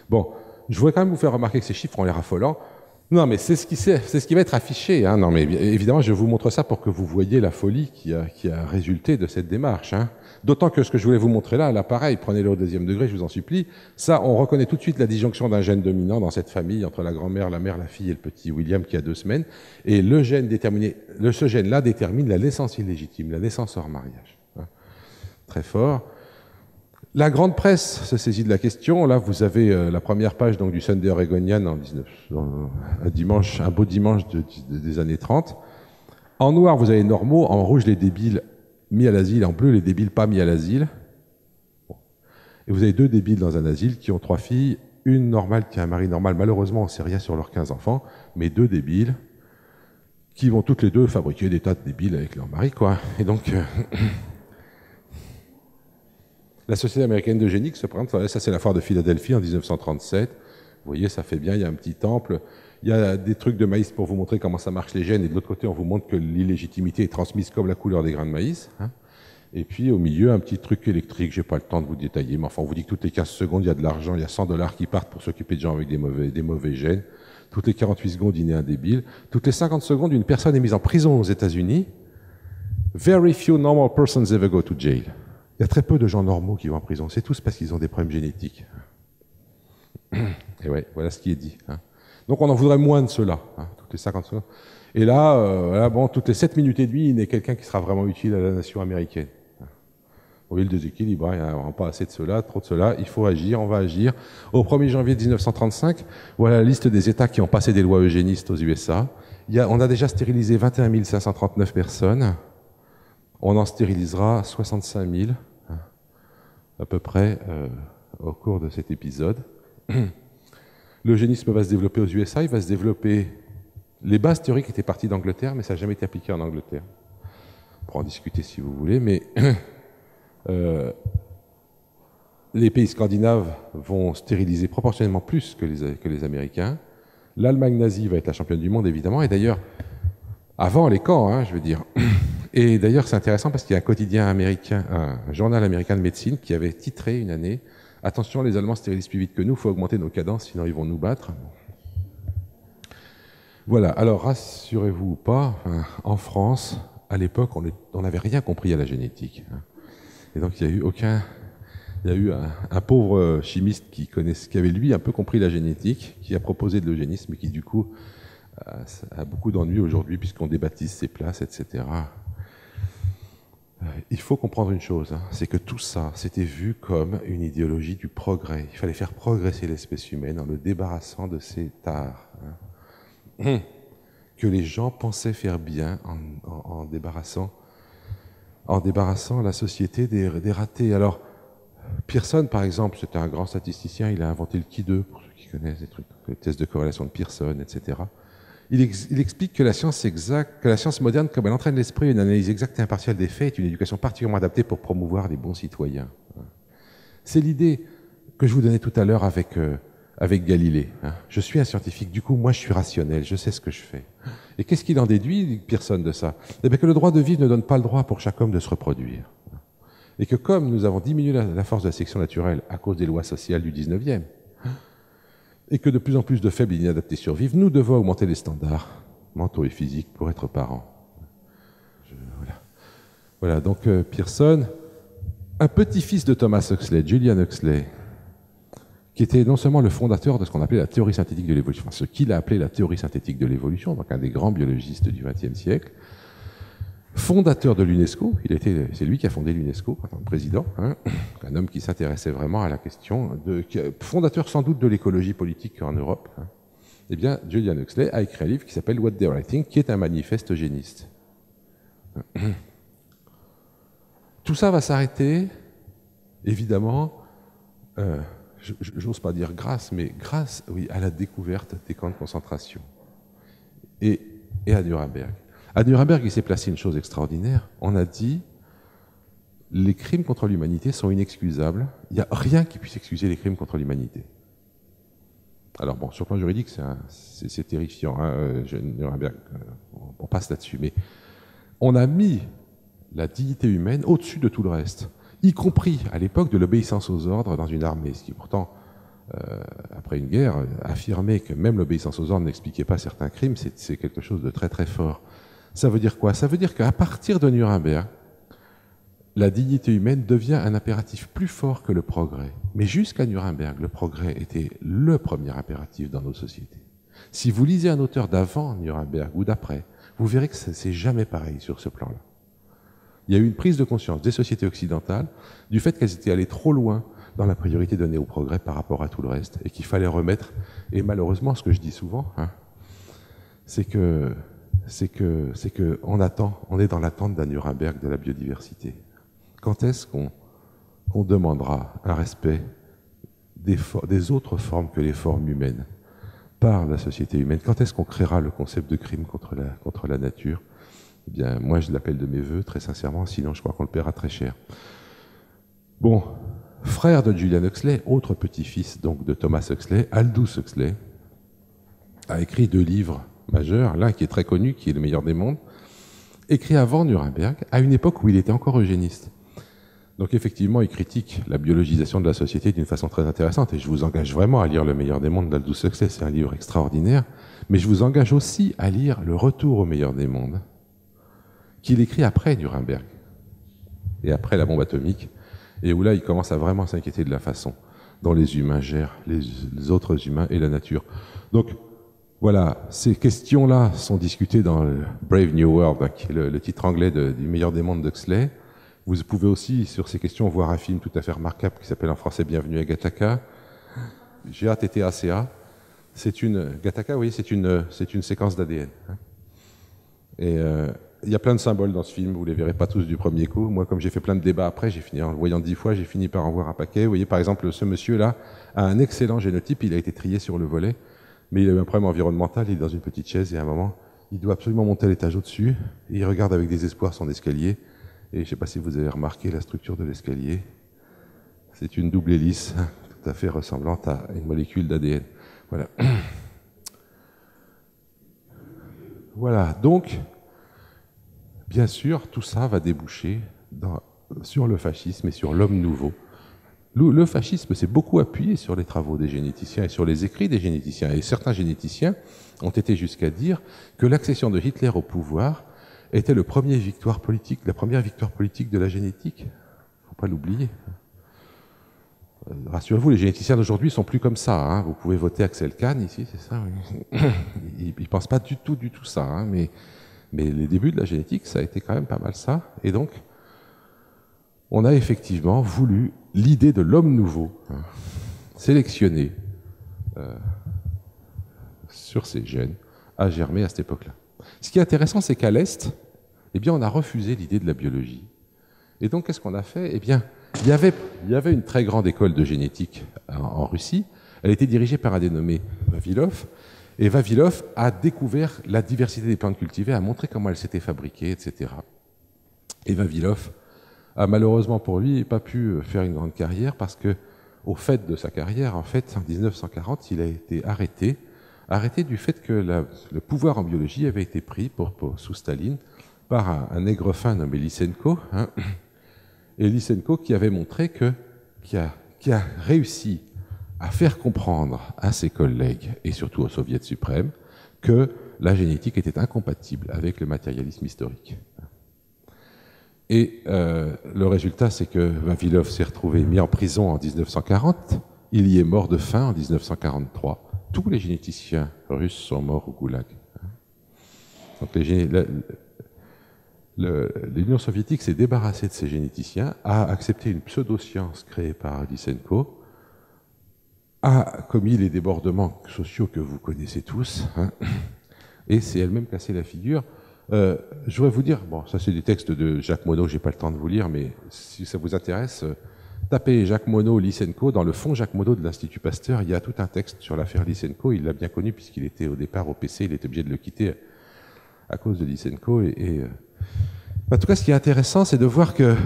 Bon, je voudrais quand même vous faire remarquer que ces chiffres ont l'air affolants. Non, mais c'est ce qui va être affiché. Hein. Non, mais évidemment, je vous montre ça pour que vous voyez la folie qui a résulté de cette démarche. Hein. D'autant que ce que je voulais vous montrer là pareil, prenez-le au deuxième degré, je vous en supplie. Ça, on reconnaît tout de suite la disjonction d'un gène dominant dans cette famille entre la grand-mère, la mère, la fille et le petit William qui a 2 semaines. Et ce gène-là détermine la naissance illégitime, la naissance hors mariage. Hein. Très fort. La grande presse se saisit de la question. Là, vous avez la première page donc, du Sunday Oregonian un beau dimanche des années 30. En noir, vous avez les normaux. En rouge, les débiles mis à l'asile. En bleu, les débiles pas mis à l'asile. Bon. Et vous avez 2 débiles dans un asile qui ont 3 filles. Une normale qui a un mari normal. Malheureusement, on ne sait rien sur leurs 15 enfants. Mais 2 débiles qui vont toutes les 2 fabriquer des tas de débiles avec leur mari, quoi. Et donc... La Société américaine d'eugénique se présente, ça c'est la foire de Philadelphie en 1937. Vous voyez, ça fait bien, il y a un petit temple. Il y a des trucs de maïs pour vous montrer comment ça marche les gènes. Et de l'autre côté, on vous montre que l'illégitimité est transmise comme la couleur des grains de maïs. Hein. Et puis au milieu, un petit truc électrique. Je n'ai pas le temps de vous détailler, mais enfin, on vous dit que toutes les 15 secondes, il y a de l'argent. Il y a $100 qui partent pour s'occuper de gens avec des mauvais gènes. Toutes les 48 secondes, il naît un débile. Toutes les 50 secondes, une personne est mise en prison aux États-Unis. Very few normal persons ever go to jail. Il y a très peu de gens normaux qui vont en prison. C'est tous parce qu'ils ont des problèmes génétiques. Et ouais, voilà ce qui est dit. Hein. Donc on en voudrait moins de cela, hein, toutes les 50 secondes. Et là, bon, toutes les 7 minutes et demie, il y a quelqu'un qui sera vraiment utile à la nation américaine. Vous voyez le déséquilibre, il n'y a vraiment pas assez de cela, trop de cela. Il faut agir, on va agir. Au 1er janvier 1935, voilà la liste des États qui ont passé des lois eugénistes aux USA. On a déjà stérilisé 21 539 personnes. On en stérilisera 65 000, hein, à peu près, au cours de cet épisode. L'eugénisme va se développer aux USA, il va se développer... Les bases théoriques étaient parties d'Angleterre, mais ça n'a jamais été appliqué en Angleterre. On pourra en discuter si vous voulez, mais les pays scandinaves vont stériliser proportionnellement plus que les Américains. L'Allemagne nazie va être la championne du monde, évidemment, et d'ailleurs, avant les camps, hein, je veux dire... Et d'ailleurs, c'est intéressant parce qu'il y a un quotidien américain, un journal américain de médecine qui avait titré une année « Attention, les Allemands stérilisent plus vite que nous, il faut augmenter nos cadences, sinon ils vont nous battre. » Voilà, alors rassurez-vous ou pas, en France, à l'époque, on n'avait rien compris à la génétique. Et donc il y a eu un pauvre chimiste qui avait lui un peu compris la génétique, qui a proposé de l'eugénisme et qui du coup a beaucoup d'ennuis aujourd'hui puisqu'on débaptise ses places, etc. Il faut comprendre une chose, hein, c'est que tout ça, c'était vu comme une idéologie du progrès. Il fallait faire progresser l'espèce humaine en le débarrassant de ces tares. Hein, que les gens pensaient faire bien en débarrassant la société des ratés. Alors, Pearson, par exemple, c'était un grand statisticien, il a inventé le Qui2, pour ceux qui connaissent des trucs, le test de corrélation de Pearson, etc. Il explique que la science moderne, comme elle entraîne l'esprit, une analyse exacte et impartiale des faits, est une éducation particulièrement adaptée pour promouvoir les bons citoyens. C'est l'idée que je vous donnais tout à l'heure avec Galilée. Je suis un scientifique, du coup, moi je suis rationnel, je sais ce que je fais. Et qu'est-ce qu'il en déduit, Pearson, de ça? Eh bien que le droit de vivre ne donne pas le droit pour chaque homme de se reproduire. Et que comme nous avons diminué la force de la sélection naturelle à cause des lois sociales du 19e, et que de plus en plus de faibles et inadaptés survivent, nous devons augmenter les standards mentaux et physiques pour être parents. Voilà, donc Pearson, un petit-fils de Thomas Huxley, Julian Huxley, qui était non seulement le fondateur de ce qu'on appelait la théorie synthétique de l'évolution, enfin, ce qu'il a appelé la théorie synthétique de l'évolution, donc un des grands biologistes du XXe siècle, fondateur de l'UNESCO, c'est lui qui a fondé l'UNESCO en tant que président, hein, un homme qui s'intéressait vraiment à la question, fondateur sans doute de l'écologie politique en Europe. Hein. Eh bien, Julian Huxley a écrit un livre qui s'appelle What They're Writing, qui est un manifeste eugéniste. Tout ça va s'arrêter, évidemment, j'ose pas dire grâce, mais grâce, oui, à la découverte des camps de concentration et à Nuremberg. À Nuremberg, il s'est placé une chose extraordinaire. On a dit les crimes contre l'humanité sont inexcusables. Il n'y a rien qui puisse excuser les crimes contre l'humanité. Alors bon, sur le plan juridique, c'est terrifiant. Hein, Nuremberg, on passe là-dessus. Mais on a mis la dignité humaine au-dessus de tout le reste, y compris à l'époque de l'obéissance aux ordres dans une armée, ce qui pourtant, après après une guerre, affirmer que même l'obéissance aux ordres n'expliquait pas certains crimes, c'est quelque chose de très très fort. Ça veut dire quoi? Ça veut dire qu'à partir de Nuremberg, la dignité humaine devient un impératif plus fort que le progrès. Mais jusqu'à Nuremberg, le progrès était le premier impératif dans nos sociétés. Si vous lisez un auteur d'avant Nuremberg ou d'après, vous verrez que c'est jamais pareil sur ce plan-là. Il y a eu une prise de conscience des sociétés occidentales du fait qu'elles étaient allées trop loin dans la priorité donnée au progrès par rapport à tout le reste, et qu'il fallait remettre. Et malheureusement, ce que je dis souvent, c'est que on est dans l'attente d'un Nuremberg de la biodiversité. Quand est-ce qu'on demandera un respect des autres formes que les formes humaines par la société humaine? Quand est-ce qu'on créera le concept de crime contre la nature? Eh bien, moi, je l'appelle de mes voeux, très sincèrement, sinon je crois qu'on le paiera très cher. Bon, frère de Julian Huxley, autre petit-fils donc de Thomas Huxley, Aldous Huxley, a écrit 2 livres majeurs, l'un qui est très connu, qui est Le meilleur des mondes, écrit avant Nuremberg, à une époque où il était encore eugéniste. Donc effectivement, il critique la biologisation de la société d'une façon très intéressante, et je vous engage vraiment à lire Le meilleur des mondes d'Aldous Huxley, c'est un livre extraordinaire, mais je vous engage aussi à lire Le retour au meilleur des mondes, qu'il écrit après Nuremberg, et après la bombe atomique, et où là, il commence à vraiment s'inquiéter de la façon dont les humains gèrent les autres humains et la nature. Donc, voilà, ces questions-là sont discutées dans le Brave New World, qui est le titre anglais du meilleur des mondes d'Huxley. Vous pouvez aussi, sur ces questions, voir un film tout à fait remarquable qui s'appelle en français Bienvenue à Gattaca. Gattaca. C'est une séquence d'ADN. Et il y a plein de symboles dans ce film, vous ne les verrez pas tous du premier coup. Moi, comme j'ai fait plein de débats après, j'ai fini en le voyant 10 fois, j'ai fini par en voir un paquet. Vous voyez, par exemple, ce monsieur-là a un excellent génotype, il a été trié sur le volet, mais il a eu un problème environnemental, il est dans une petite chaise, et à un moment, il doit absolument monter à l'étage au-dessus, et il regarde avec désespoir son escalier, et je ne sais pas si vous avez remarqué la structure de l'escalier. C'est une double hélice, tout à fait ressemblante à une molécule d'ADN. Voilà. Voilà, donc, bien sûr, tout ça va déboucher sur le fascisme et sur l'homme nouveau. Le fascisme s'est beaucoup appuyé sur les travaux des généticiens et sur les écrits des généticiens. Et certains généticiens ont été jusqu'à dire que l'accession de Hitler au pouvoir était la première victoire politique de la génétique. Il ne faut pas l'oublier. Rassurez-vous, les généticiens d'aujourd'hui ne sont plus comme ça. Vous pouvez voter Axel Kahn ici, c'est ça. Oui. Ils ne pensent pas du tout ça. Mais les débuts de la génétique, ça a été quand même pas mal ça. Et donc, on a effectivement voulu l'idée de l'homme nouveau, sélectionné sur ses gènes, a germé à cette époque-là. Ce qui est intéressant, c'est qu'à l'Est, eh bien, on a refusé l'idée de la biologie. Et donc, qu'est-ce qu'on a fait? Eh bien, il y avait une très grande école de génétique en Russie. Elle était dirigée par un dénommé Vavilov. Et Vavilov a découvert la diversité des plantes cultivées, a montré comment elles s'étaient fabriquées, etc. Et Vavilov a malheureusement pour lui pas pu faire une grande carrière parce que, au fait de sa carrière, en fait, en 1940, il a été arrêté du fait que le pouvoir en biologie avait été pris sous Staline par un nègre fin nommé Lysenko, et Lysenko qui avait montré qui a réussi à faire comprendre à ses collègues, et surtout au Soviet suprême, que la génétique était incompatible avec le matérialisme historique. Et le résultat, c'est que Vavilov s'est retrouvé mis en prison en 1940, il y est mort de faim en 1943. Tous les généticiens russes sont morts au goulag. Donc l'Union soviétique s'est débarrassée de ces généticiens, a accepté une pseudo-science créée par Lysenko, a commis les débordements sociaux que vous connaissez tous, et s'est elle-même cassé la figure. Je voudrais vous dire, bon, ça c'est des textes de Jacques Monod, j'ai pas le temps de vous lire, mais si ça vous intéresse, tapez Jacques Monod, Lysenko, dans le fond Jacques Monod de l'Institut Pasteur, il y a tout un texte sur l'affaire Lysenko, il l'a bien connu puisqu'il était au départ au PC, il était obligé de le quitter à cause de Lysenko. En tout cas, ce qui est intéressant, c'est de voir que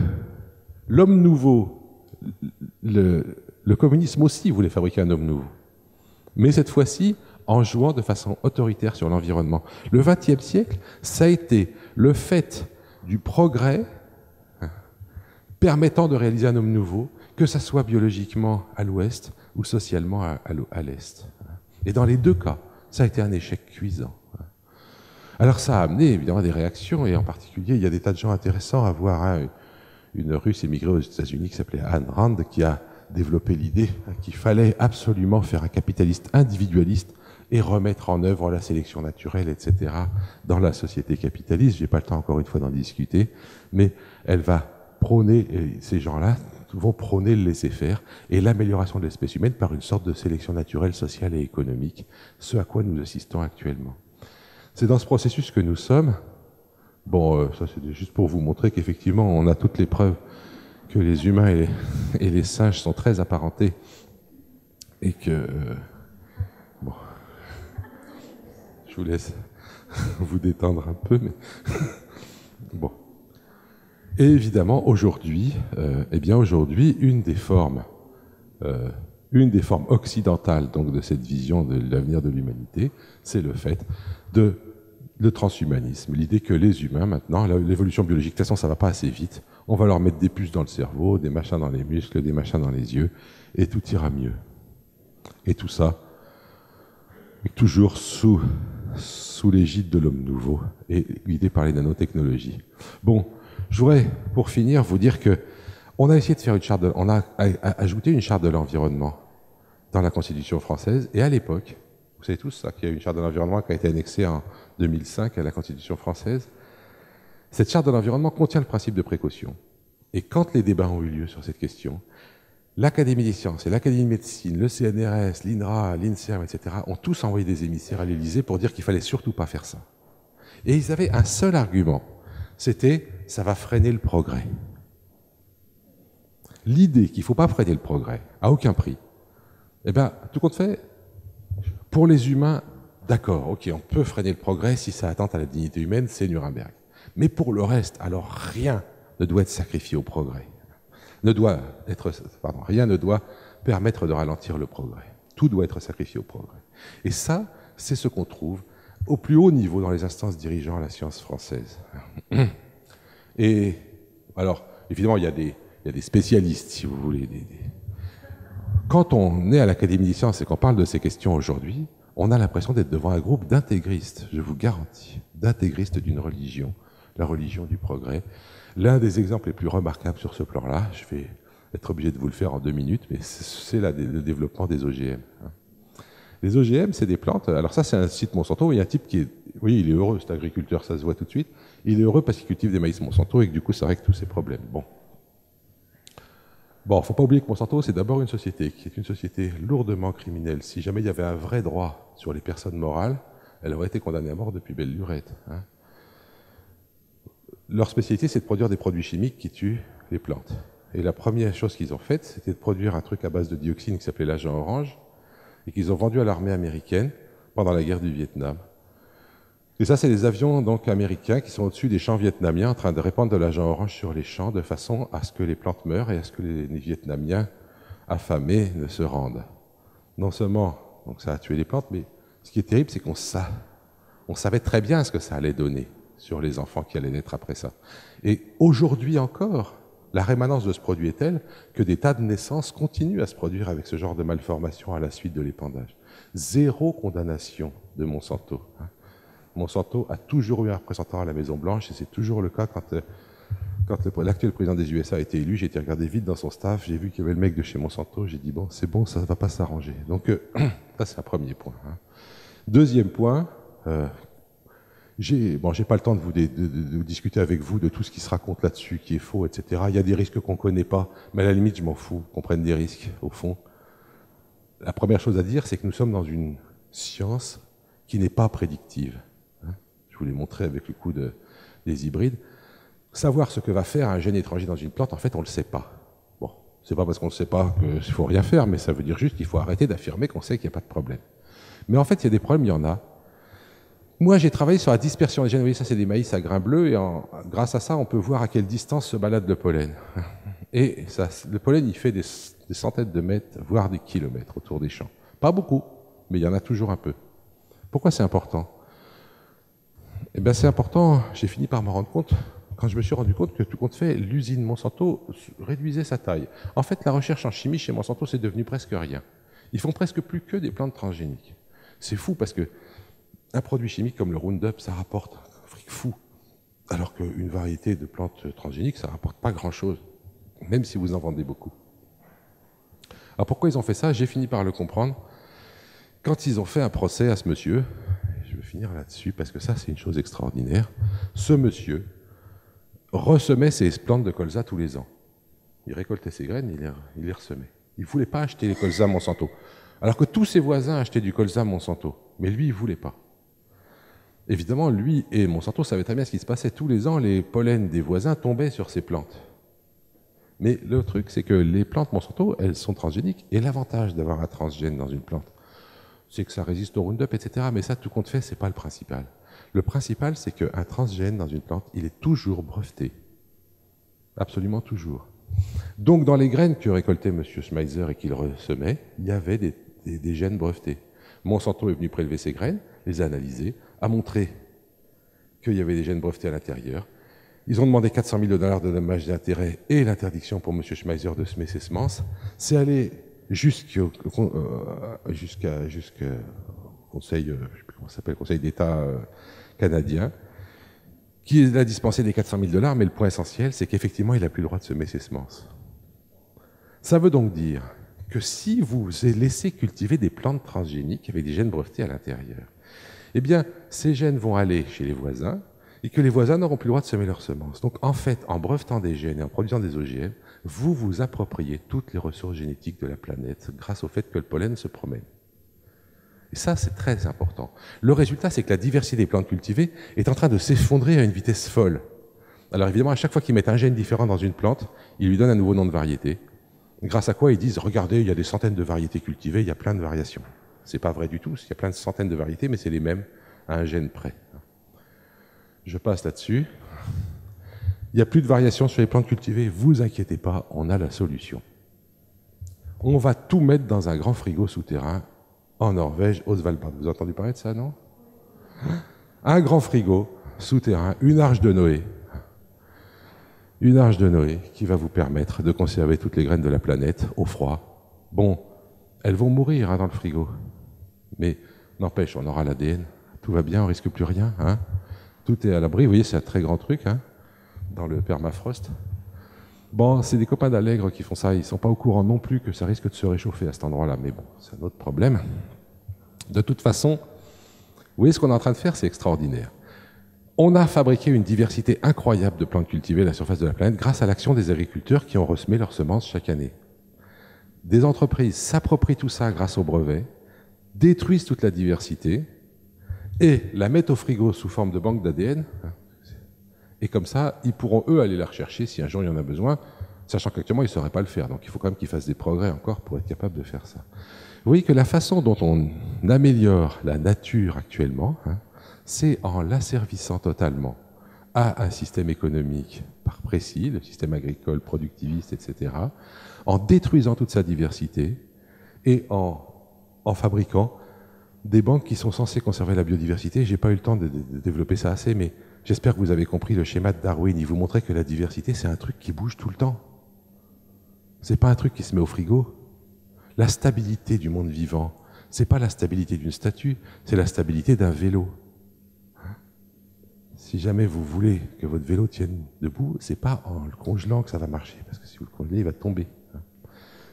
l'homme nouveau, le communisme aussi voulait fabriquer un homme nouveau, mais cette fois-ci, en jouant de façon autoritaire sur l'environnement. Le XXe siècle, ça a été le fait du progrès permettant de réaliser un homme nouveau, que ça soit biologiquement à l'ouest, ou socialement à l'Est. Et dans les deux cas, ça a été un échec cuisant. Alors ça a amené évidemment des réactions, et en particulier, il y a des tas de gens intéressants à voir. Une Russe émigrée aux États-Unis qui s'appelait Ayn Rand, qui a développé l'idée qu'il fallait absolument faire un capitaliste individualiste et remettre en œuvre la sélection naturelle, etc., dans la société capitaliste. Je n'ai pas le temps, encore une fois, d'en discuter, mais elle va prôner, et ces gens-là vont prôner le laisser-faire et l'amélioration de l'espèce humaine par une sorte de sélection naturelle, sociale et économique, ce à quoi nous assistons actuellement. C'est dans ce processus que nous sommes. Bon, ça c'est juste pour vous montrer qu'effectivement, on a toutes les preuves que les humains et les singes sont très apparentés et que... bon, je vous laisse vous détendre un peu, mais... bon. Et évidemment, aujourd'hui, une des formes occidentales donc, de cette vision de l'avenir de l'humanité, c'est le fait le transhumanisme, l'idée que les humains, maintenant, l'évolution biologique, de toute façon, ça ne va pas assez vite, on va leur mettre des puces dans le cerveau, des machins dans les muscles, des machins dans les yeux, et tout ira mieux. Et tout ça, toujours sous l'égide de l'homme nouveau, et guidé par les nanotechnologies. Bon, je voudrais, pour finir, vous dire que on a essayé de faire on a ajouté une charte de l'environnement dans la Constitution française, et à l'époque, vous savez tous ça, qu'il y a une charte de l'environnement qui a été annexée en 2005 à la Constitution française. Cette charte de l'environnement contient le principe de précaution. Et quand les débats ont eu lieu sur cette question, l'Académie des sciences et l'Académie de médecine, le CNRS, l'INRA, l'INSERM, etc., ont tous envoyé des émissaires à l'Élysée pour dire qu'il fallait surtout pas faire ça. Et ils avaient un seul argument, c'était « ça va freiner le progrès ». L'idée qu'il ne faut pas freiner le progrès, à aucun prix, eh bien, tout compte fait, pour les humains, d'accord, ok, on peut freiner le progrès si ça attente à la dignité humaine, c'est Nuremberg. Mais pour le reste, alors rien ne doit être sacrifié au progrès. Rien ne doit permettre de ralentir le progrès. Tout doit être sacrifié au progrès. Et ça, c'est ce qu'on trouve au plus haut niveau dans les instances dirigeant la science française. Et alors, évidemment, il y a des spécialistes, si vous voulez. Quand on est à l'Académie des sciences et qu'on parle de ces questions aujourd'hui, on a l'impression d'être devant un groupe d'intégristes, je vous garantis, d'intégristes d'une religion, la religion du progrès. L'un des exemples les plus remarquables sur ce plan-là, je vais être obligé de vous le faire en 2 minutes, mais c'est le développement des OGM. Les OGM, c'est des plantes. Alors ça, c'est un site Monsanto. Il y a un type qui est... Oui, il est heureux, cet agriculteur, ça se voit tout de suite. Il est heureux parce qu'il cultive des maïs Monsanto et que du coup, ça règle tous ses problèmes. Bon, il ne faut pas oublier que Monsanto, c'est d'abord une société qui est une société lourdement criminelle. Si jamais il y avait un vrai droit sur les personnes morales, elle aurait été condamnée à mort depuis belle lurette. Leur spécialité, c'est de produire des produits chimiques qui tuent les plantes. Et la première chose qu'ils ont faite, c'était de produire un truc à base de dioxine qui s'appelait l'agent orange, et qu'ils ont vendu à l'armée américaine pendant la guerre du Vietnam. Et ça, c'est les avions donc américains qui sont au-dessus des champs vietnamiens en train de répandre de l'agent orange sur les champs de façon à ce que les plantes meurent et à ce que les Vietnamiens affamés ne se rendent. Non seulement donc ça a tué les plantes, mais ce qui est terrible, c'est qu'on savait très bien ce que ça allait donner sur les enfants qui allaient naître après ça. Et aujourd'hui encore, la rémanence de ce produit est telle que des tas de naissances continuent à se produire avec ce genre de malformation à la suite de l'épandage. 0 condamnation de Monsanto. Monsanto a toujours eu un représentant à la Maison-Blanche, et c'est toujours le cas quand l'actuel président des USA a été élu. J'ai été regarder vite dans son staff, j'ai vu qu'il y avait le mec de chez Monsanto, j'ai dit bon, c'est bon, ça ne va pas s'arranger. Donc ça, c'est un premier point. Deuxième point, j'ai pas le temps de vous discuter avec vous de tout ce qui se raconte là-dessus, qui est faux, etc. Il y a des risques qu'on ne connaît pas, mais à la limite, je m'en fous qu'on prenne des risques, au fond. La première chose à dire, c'est que nous sommes dans une science qui n'est pas prédictive. Je vous l'ai montré avec le coup des hybrides. Savoir ce que va faire un gène étranger dans une plante, en fait, on ne le sait pas. Bon, c'est pas parce qu'on ne le sait pas qu'il ne faut rien faire, mais ça veut dire juste qu'il faut arrêter d'affirmer qu'on sait qu'il n'y a pas de problème. Mais en fait, il y a des problèmes, il y en a. Moi, j'ai travaillé sur la dispersion des gènes. Vous voyez, ça, c'est des maïs à grains bleus, et grâce à ça, on peut voir à quelle distance se balade le pollen. Et ça, le pollen, il fait des centaines de mètres, voire des kilomètres autour des champs. Pas beaucoup, mais il y en a toujours un peu. Pourquoi c'est important ? Eh bien, c'est important, j'ai fini par m'en rendre compte, quand je me suis rendu compte que, tout compte fait, l'usine Monsanto réduisait sa taille. En fait, la recherche en chimie chez Monsanto, c'est devenu presque rien. Ils font presque plus que des plantes transgéniques. C'est fou parce que un produit chimique comme le Roundup, ça rapporte un fric fou. Alors qu'une variété de plantes transgéniques, ça ne rapporte pas grand-chose, même si vous en vendez beaucoup. Alors pourquoi ils ont fait ça? J'ai fini par le comprendre. Quand ils ont fait un procès à ce monsieur, je vais finir là-dessus parce que ça c'est une chose extraordinaire, ce monsieur ressemait ses plantes de colza tous les ans. Il récoltait ses graines, il les ressemait. Il ne voulait pas acheter les colza Monsanto. Alors que tous ses voisins achetaient du colza Monsanto. Mais lui, il ne voulait pas. Évidemment, lui et Monsanto savaient très bien ce qui se passait. Tous les ans, les pollens des voisins tombaient sur ces plantes. Mais le truc, c'est que les plantes Monsanto, elles sont transgéniques. Et l'avantage d'avoir un transgène dans une plante, c'est que ça résiste au Roundup, etc. Mais ça, tout compte fait, ce n'est pas le principal. Le principal, c'est qu'un transgène dans une plante, il est toujours breveté. Absolument toujours. Donc, dans les graines que récoltait M. Schmeisser et qu'il ressemait, il y avait des gènes brevetés. Monsanto est venu prélever ces graines, les a analysées, a montré qu'il y avait des gènes brevetés à l'intérieur. Ils ont demandé 400 000 $ de dommages et intérêts et l'interdiction pour M. Schmeisser de semer ses semences. C'est allé jusqu'au conseil, je sais plus comment ça s'appelle, Conseil d'État canadien, qui a dispensé des 400 000 $, mais le point essentiel, c'est qu'effectivement, il n'a plus le droit de semer ses semences. Ça veut donc dire que si vous laissez cultiver des plantes transgéniques avec des gènes brevetés à l'intérieur, eh bien, ces gènes vont aller chez les voisins et que les voisins n'auront plus le droit de semer leurs semences. Donc, en fait, en brevetant des gènes et en produisant des OGM, vous vous appropriez toutes les ressources génétiques de la planète grâce au fait que le pollen se promène. Et ça, c'est très important. Le résultat, c'est que la diversité des plantes cultivées est en train de s'effondrer à une vitesse folle. Alors évidemment, à chaque fois qu'ils mettent un gène différent dans une plante, ils lui donnent un nouveau nom de variété. Grâce à quoi ils disent, regardez, il y a des centaines de variétés cultivées, il y a plein de variations. C'est pas vrai du tout, il y a plein de centaines de variétés, mais c'est les mêmes à un gène près. Je passe là-dessus. Il n'y a plus de variations sur les plantes cultivées, vous inquiétez pas, on a la solution. On va tout mettre dans un grand frigo souterrain en Norvège, au Svalbard. Vous avez entendu parler de ça, non? Un grand frigo souterrain, une arche de Noé. Une arche de Noé qui va vous permettre de conserver toutes les graines de la planète au froid. Bon, elles vont mourir dans le frigo. Mais n'empêche, on aura l'ADN. Tout va bien, on risque plus rien. Hein, tout est à l'abri. Vous voyez, c'est un très grand truc dans le permafrost. Bon, c'est des copains d'Allègre qui font ça. Ils ne sont pas au courant non plus que ça risque de se réchauffer à cet endroit-là. Mais bon, c'est un autre problème. De toute façon, vous voyez, ce qu'on est en train de faire, c'est extraordinaire. On a fabriqué une diversité incroyable de plantes cultivées à la surface de la planète grâce à l'action des agriculteurs qui ont ressemé leurs semences chaque année. Des entreprises s'approprient tout ça grâce aux brevets, détruisent toute la diversité et la mettent au frigo sous forme de banque d'ADN. Et comme ça, ils pourront, eux, aller la rechercher si un jour il y en a besoin, sachant qu'actuellement, ils ne sauraient pas le faire. Donc il faut quand même qu'ils fassent des progrès encore pour être capables de faire ça. Vous voyez que la façon dont on améliore la nature actuellement, c'est en l'asservissant totalement à un système économique par précis, le système agricole, productiviste, etc., en détruisant toute sa diversité et en fabriquant des banques qui sont censées conserver la biodiversité. Je n'ai pas eu le temps de développer ça assez, mais j'espère que vous avez compris le schéma de Darwin. Il vous montrait que la diversité, c'est un truc qui bouge tout le temps. Ce n'est pas un truc qui se met au frigo. La stabilité du monde vivant, ce n'est pas la stabilité d'une statue, c'est la stabilité d'un vélo. Si jamais vous voulez que votre vélo tienne debout, ce n'est pas en le congelant que ça va marcher, parce que si vous le congelez, il va tomber.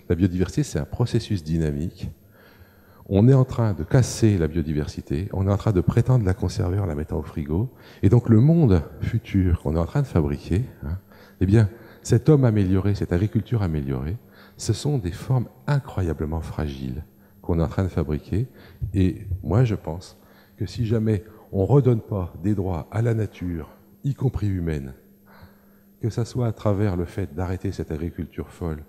La biodiversité, c'est un processus dynamique. On est en train de casser la biodiversité, on est en train de prétendre la conserver en la mettant au frigo, et donc le monde futur qu'on est en train de fabriquer, eh bien, cet homme amélioré, cette agriculture améliorée, ce sont des formes incroyablement fragiles qu'on est en train de fabriquer, et moi je pense que si jamais on ne redonne pas des droits à la nature, y compris humaine, que ce soit à travers le fait d'arrêter cette agriculture folle,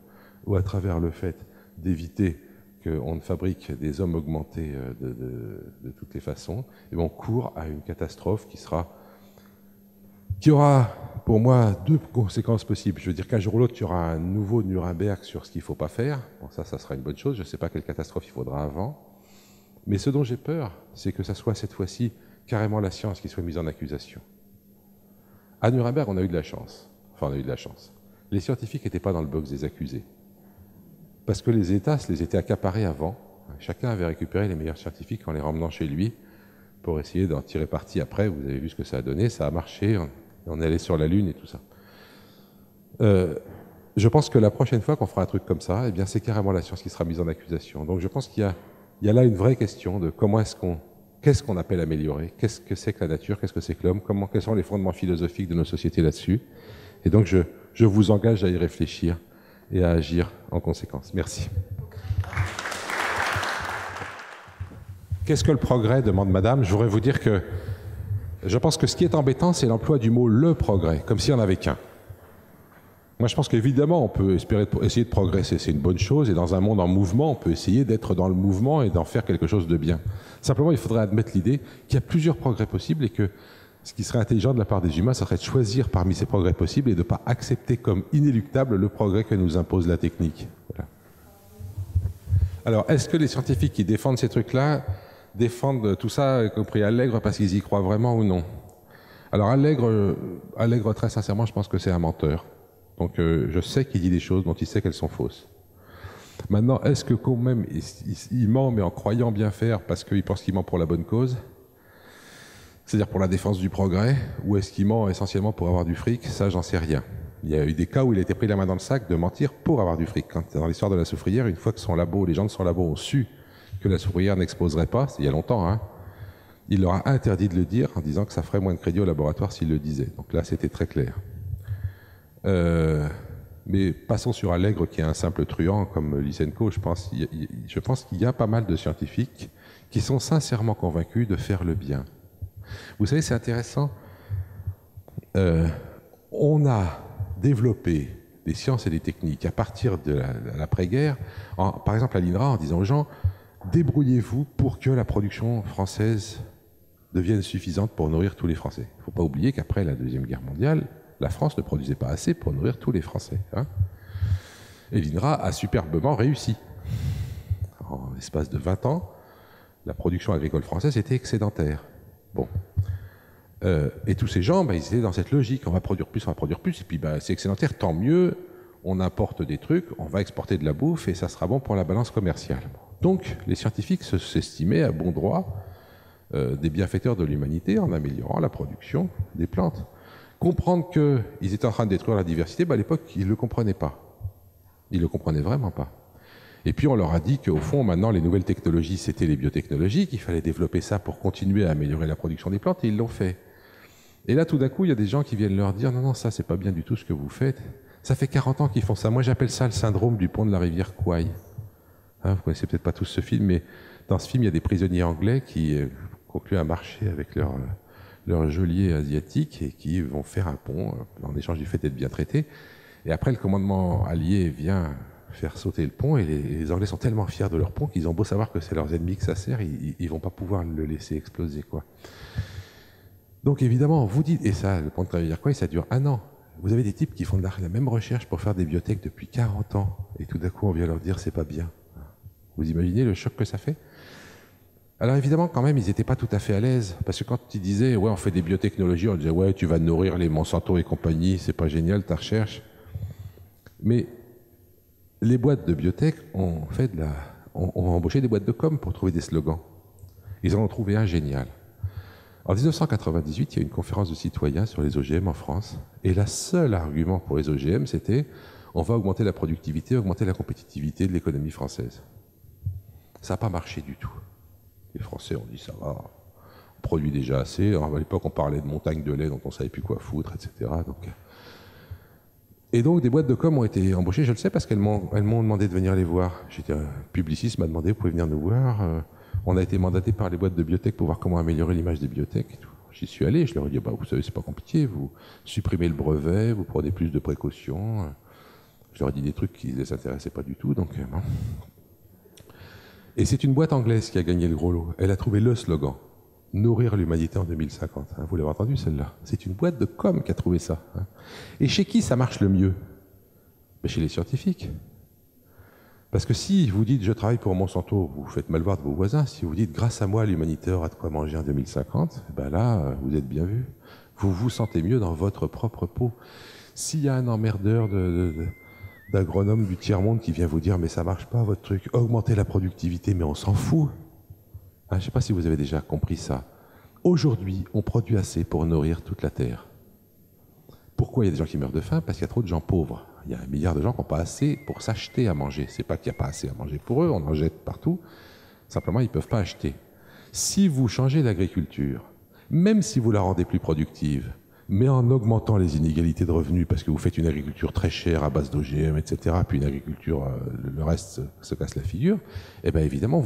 ou à travers le fait d'éviter qu'on ne fabrique des hommes augmentés de toutes les façons, et on court à une catastrophe qui aura, pour moi, deux conséquences possibles. Je veux dire qu'un jour ou l'autre, il y aura un nouveau Nuremberg sur ce qu'il ne faut pas faire. Bon, ça sera une bonne chose. Je ne sais pas quelle catastrophe il faudra avant. Mais ce dont j'ai peur, c'est que ça soit cette fois-ci carrément la science qui soit mise en accusation. À Nuremberg, on a eu de la chance. Enfin, on a eu de la chance. Les scientifiques n'étaient pas dans le box des accusés. Parce que les États se les étaient accaparés avant, Chacun avait récupéré les meilleurs scientifiques en les ramenant chez lui pour essayer d'en tirer parti après. Vous avez vu ce que ça a donné, ça a marché, on est allé sur la Lune et tout ça. Je pense que la prochaine fois qu'on fera un truc comme ça, eh bien c'est carrément la science qui sera mise en accusation. Donc je pense qu'il y a là une vraie question de qu'est-ce qu'on appelle améliorer, qu'est-ce que c'est que la nature, qu'est-ce que c'est que l'homme, quels sont les fondements philosophiques de nos sociétés là-dessus. Et donc je vous engage à y réfléchir et à agir en conséquence. Merci. Qu'est-ce que le progrès, demande Madame. Je voudrais vous dire que je pense que ce qui est embêtant, c'est l'emploi du mot « le progrès », comme s'il n'y en avait qu'un. Moi, je pense qu'évidemment, on peut essayer de progresser, c'est une bonne chose, et dans un monde en mouvement, on peut essayer d'être dans le mouvement et d'en faire quelque chose de bien. Simplement, il faudrait admettre l'idée qu'il y a plusieurs progrès possibles et que ce qui serait intelligent de la part des humains, ça serait de choisir parmi ces progrès possibles et de ne pas accepter comme inéluctable le progrès que nous impose la technique. Voilà. Alors, est-ce que les scientifiques qui défendent ces trucs-là défendent tout ça, y compris Allègre, parce qu'ils y croient vraiment ou non? Alors, Allègre, très sincèrement, je pense que c'est un menteur. Donc je sais qu'il dit des choses dont il sait qu'elles sont fausses. Maintenant, est-ce que quand même il ment, mais en croyant bien faire parce qu'il pense qu'il ment pour la bonne cause, c'est-à-dire pour la défense du progrès, ou est-ce qu'il ment essentiellement pour avoir du fric? Ça, j'en sais rien. Il y a eu des cas où il a été pris la main dans le sac de mentir pour avoir du fric. Quand, dans l'histoire de la soufrière, une fois que les gens de son labo ont su que la soufrière n'exposerait pas, c'est il y a longtemps, hein, il leur a interdit de le dire en disant que ça ferait moins de crédit au laboratoire s'il le disait. Donc là, c'était très clair. Mais passons sur Allègre, qui est un simple truand comme Lysenko. Je pense qu'il y a pas mal de scientifiques qui sont sincèrement convaincus de faire le bien. Vous savez, c'est intéressant. On a développé des sciences et des techniques à partir de l'après-guerre, par exemple à l'INRA, en disant aux gens, débrouillez-vous pour que la production française devienne suffisante pour nourrir tous les Français. Il ne faut pas oublier qu'après la Deuxième Guerre mondiale, la France ne produisait pas assez pour nourrir tous les Français. Hein. Et l'INRA a superbement réussi. En l'espace de 20 ans, la production agricole française était excédentaire. Bon. Et tous ces gens, ils étaient dans cette logique. On va produire plus, et puis c'est excédentaire, tant mieux, on importe des trucs, on va exporter de la bouffe, et ça sera bon pour la balance commerciale. Donc, les scientifiques s'estimaient à bon droit des bienfaiteurs de l'humanité en améliorant la production des plantes. Comprendre qu'ils étaient en train de détruire la diversité, à l'époque, ils ne le comprenaient pas. Ils ne le comprenaient vraiment pas. Et puis on leur a dit qu'au fond, maintenant, les nouvelles technologies, c'était les biotechnologies, qu'il fallait développer ça pour continuer à améliorer la production des plantes, et ils l'ont fait. Et là, tout d'un coup, il y a des gens qui viennent leur dire « Non, non, ça, c'est pas bien du tout ce que vous faites. Ça fait 40 ans qu'ils font ça. Moi, j'appelle ça le syndrome du pont de la rivière Kwai. » Vous connaissez peut-être pas tous ce film, mais dans ce film, il y a des prisonniers anglais qui concluent un marché avec leur geôlier asiatique et qui vont faire un pont en échange du fait d'être bien traités. Et après, le commandement allié vient faire sauter le pont et les Anglais sont tellement fiers de leur pont qu'ils ont beau savoir que c'est leurs ennemis que ça sert, ils vont pas pouvoir le laisser exploser, quoi. Donc évidemment, vous dites, et ça, le pont de rivière Kwai, ça dure 1 an. Vous avez des types qui font la même recherche pour faire des biotech depuis 40 ans et tout d'un coup, on vient leur dire c'est pas bien. Vous imaginez le choc que ça fait? Alors évidemment, quand même, ils n'étaient pas tout à fait à l'aise, parce que quand ils disaient « ouais, on fait des biotechnologies », on disait « ouais, tu vas nourrir les Monsanto et compagnie, c'est pas génial ta recherche ». Mais les boîtes de biotech ont embauché des boîtes de com pour trouver des slogans. Ils en ont trouvé un génial. En 1998, il y a eu une conférence de citoyens sur les OGM en France, et le seul argument pour les OGM, c'était « on va augmenter la productivité, augmenter la compétitivité de l'économie française ». Ça n'a pas marché du tout. Les Français ont dit ça va, on produit déjà assez. Alors, à l'époque, on parlait de montagnes de lait dont on ne savait plus quoi foutre, etc. Et donc, des boîtes de com ont été embauchées. Je le sais parce qu'elles m'ont demandé de venir les voir. J'étais un publiciste, m'a demandé, vous pouvez venir nous voir. On a été mandaté par les boîtes de biotech pour voir comment améliorer l'image des biotech. J'y suis allé, je leur ai dit, vous savez, c'est pas compliqué. Vous supprimez le brevet, vous prenez plus de précautions. Je leur ai dit des trucs qui ne les intéressaient pas du tout. Donc, bon. Et c'est une boîte anglaise qui a gagné le gros lot. Elle a trouvé le slogan « Nourrir l'humanité en 2050 ». Vous l'avez entendu, celle-là? C'est une boîte de com qui a trouvé ça. Et chez qui ça marche le mieux? Chez les scientifiques. Parce que si vous dites « je travaille pour Monsanto », vous faites mal voir de vos voisins. Si vous dites « grâce à moi, l'humanité aura de quoi manger en 2050 », là, vous êtes bien vu. Vous vous sentez mieux dans votre propre peau. S'il y a un emmerdeur d'agronome du tiers-monde qui vient vous dire « mais ça marche pas votre truc, augmentez la productivité, mais on s'en fout ». Je ne sais pas si vous avez déjà compris ça. Aujourd'hui, on produit assez pour nourrir toute la Terre. Pourquoi il y a des gens qui meurent de faim? Parce qu'il y a trop de gens pauvres. Il y a 1 milliard de gens qui n'ont pas assez pour s'acheter à manger. C'est pas qu'il n'y a pas assez à manger pour eux, on en jette partout. Simplement, ils ne peuvent pas acheter. Si vous changez l'agriculture, même si vous la rendez plus productive, mais en augmentant les inégalités de revenus, parce que vous faites une agriculture très chère à base d'OGM, etc., puis une agriculture, le reste se casse la figure, eh bien évidemment,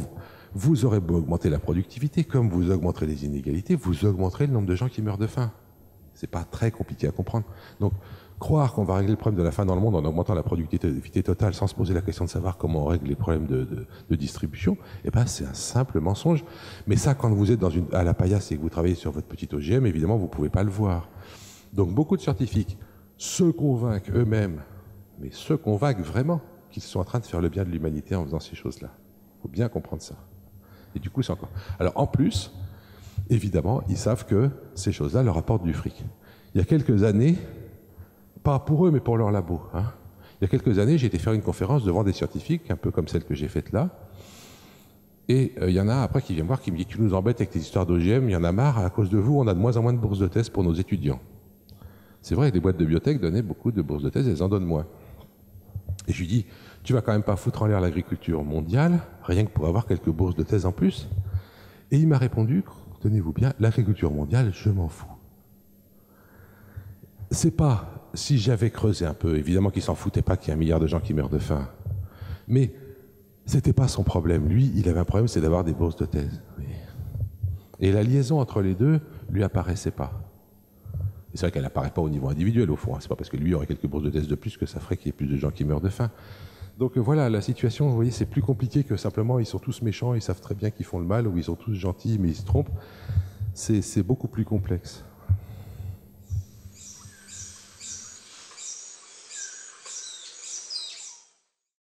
vous aurez beau augmenter la productivité, comme vous augmenterez les inégalités, vous augmenterez le nombre de gens qui meurent de faim. C'est pas très compliqué à comprendre. Donc, croire qu'on va régler le problème de la faim dans le monde en augmentant la productivité totale sans se poser la question de savoir comment on règle les problèmes de distribution, eh ben, c'est un simple mensonge. Mais ça, quand vous êtes à la paillasse et que vous travaillez sur votre petit OGM, évidemment, vous ne pouvez pas le voir. Donc, beaucoup de scientifiques se convainquent eux-mêmes, mais se convainquent vraiment qu'ils sont en train de faire le bien de l'humanité en faisant ces choses-là. Il faut bien comprendre ça. Et du coup, c'est encore... Alors, en plus, évidemment, ils savent que ces choses-là leur apportent du fric. Il y a quelques années, pas pour eux, mais pour leur labo, il y a quelques années, j'ai été faire une conférence devant des scientifiques, un peu comme celle que j'ai faite là, et il y en a après qui vient me voir, qui me dit « Tu nous embêtes avec tes histoires d'OGM, il y en a marre, à cause de vous, on a de moins en moins de bourses de thèse pour nos étudiants. » C'est vrai, les boîtes de biotech donnaient beaucoup de bourses de thèse, elles en donnent moins. Et je lui dis « Tu vas quand même pas foutre en l'air l'agriculture mondiale, rien que pour avoir quelques bourses de thèse en plus ?» Et il m'a répondu, tenez-vous bien, l'agriculture mondiale, je m'en fous. C'est pas, si j'avais creusé un peu, évidemment qu'il s'en foutait pas qu'il y a 1 milliard de gens qui meurent de faim, mais c'était pas son problème. Lui, il avait un problème, c'est d'avoir des bourses de thèse. Et la liaison entre les deux lui apparaissait pas. Et c'est vrai qu'elle n'apparaît pas au niveau individuel, au fond. C'est pas parce que lui aurait quelques bourses de thèse de plus que ça ferait qu'il y ait plus de gens qui meurent de faim. Donc voilà, la situation, vous voyez, c'est plus compliqué que simplement ils sont tous méchants, ils savent très bien qu'ils font le mal, ou ils sont tous gentils, mais ils se trompent. C'est beaucoup plus complexe.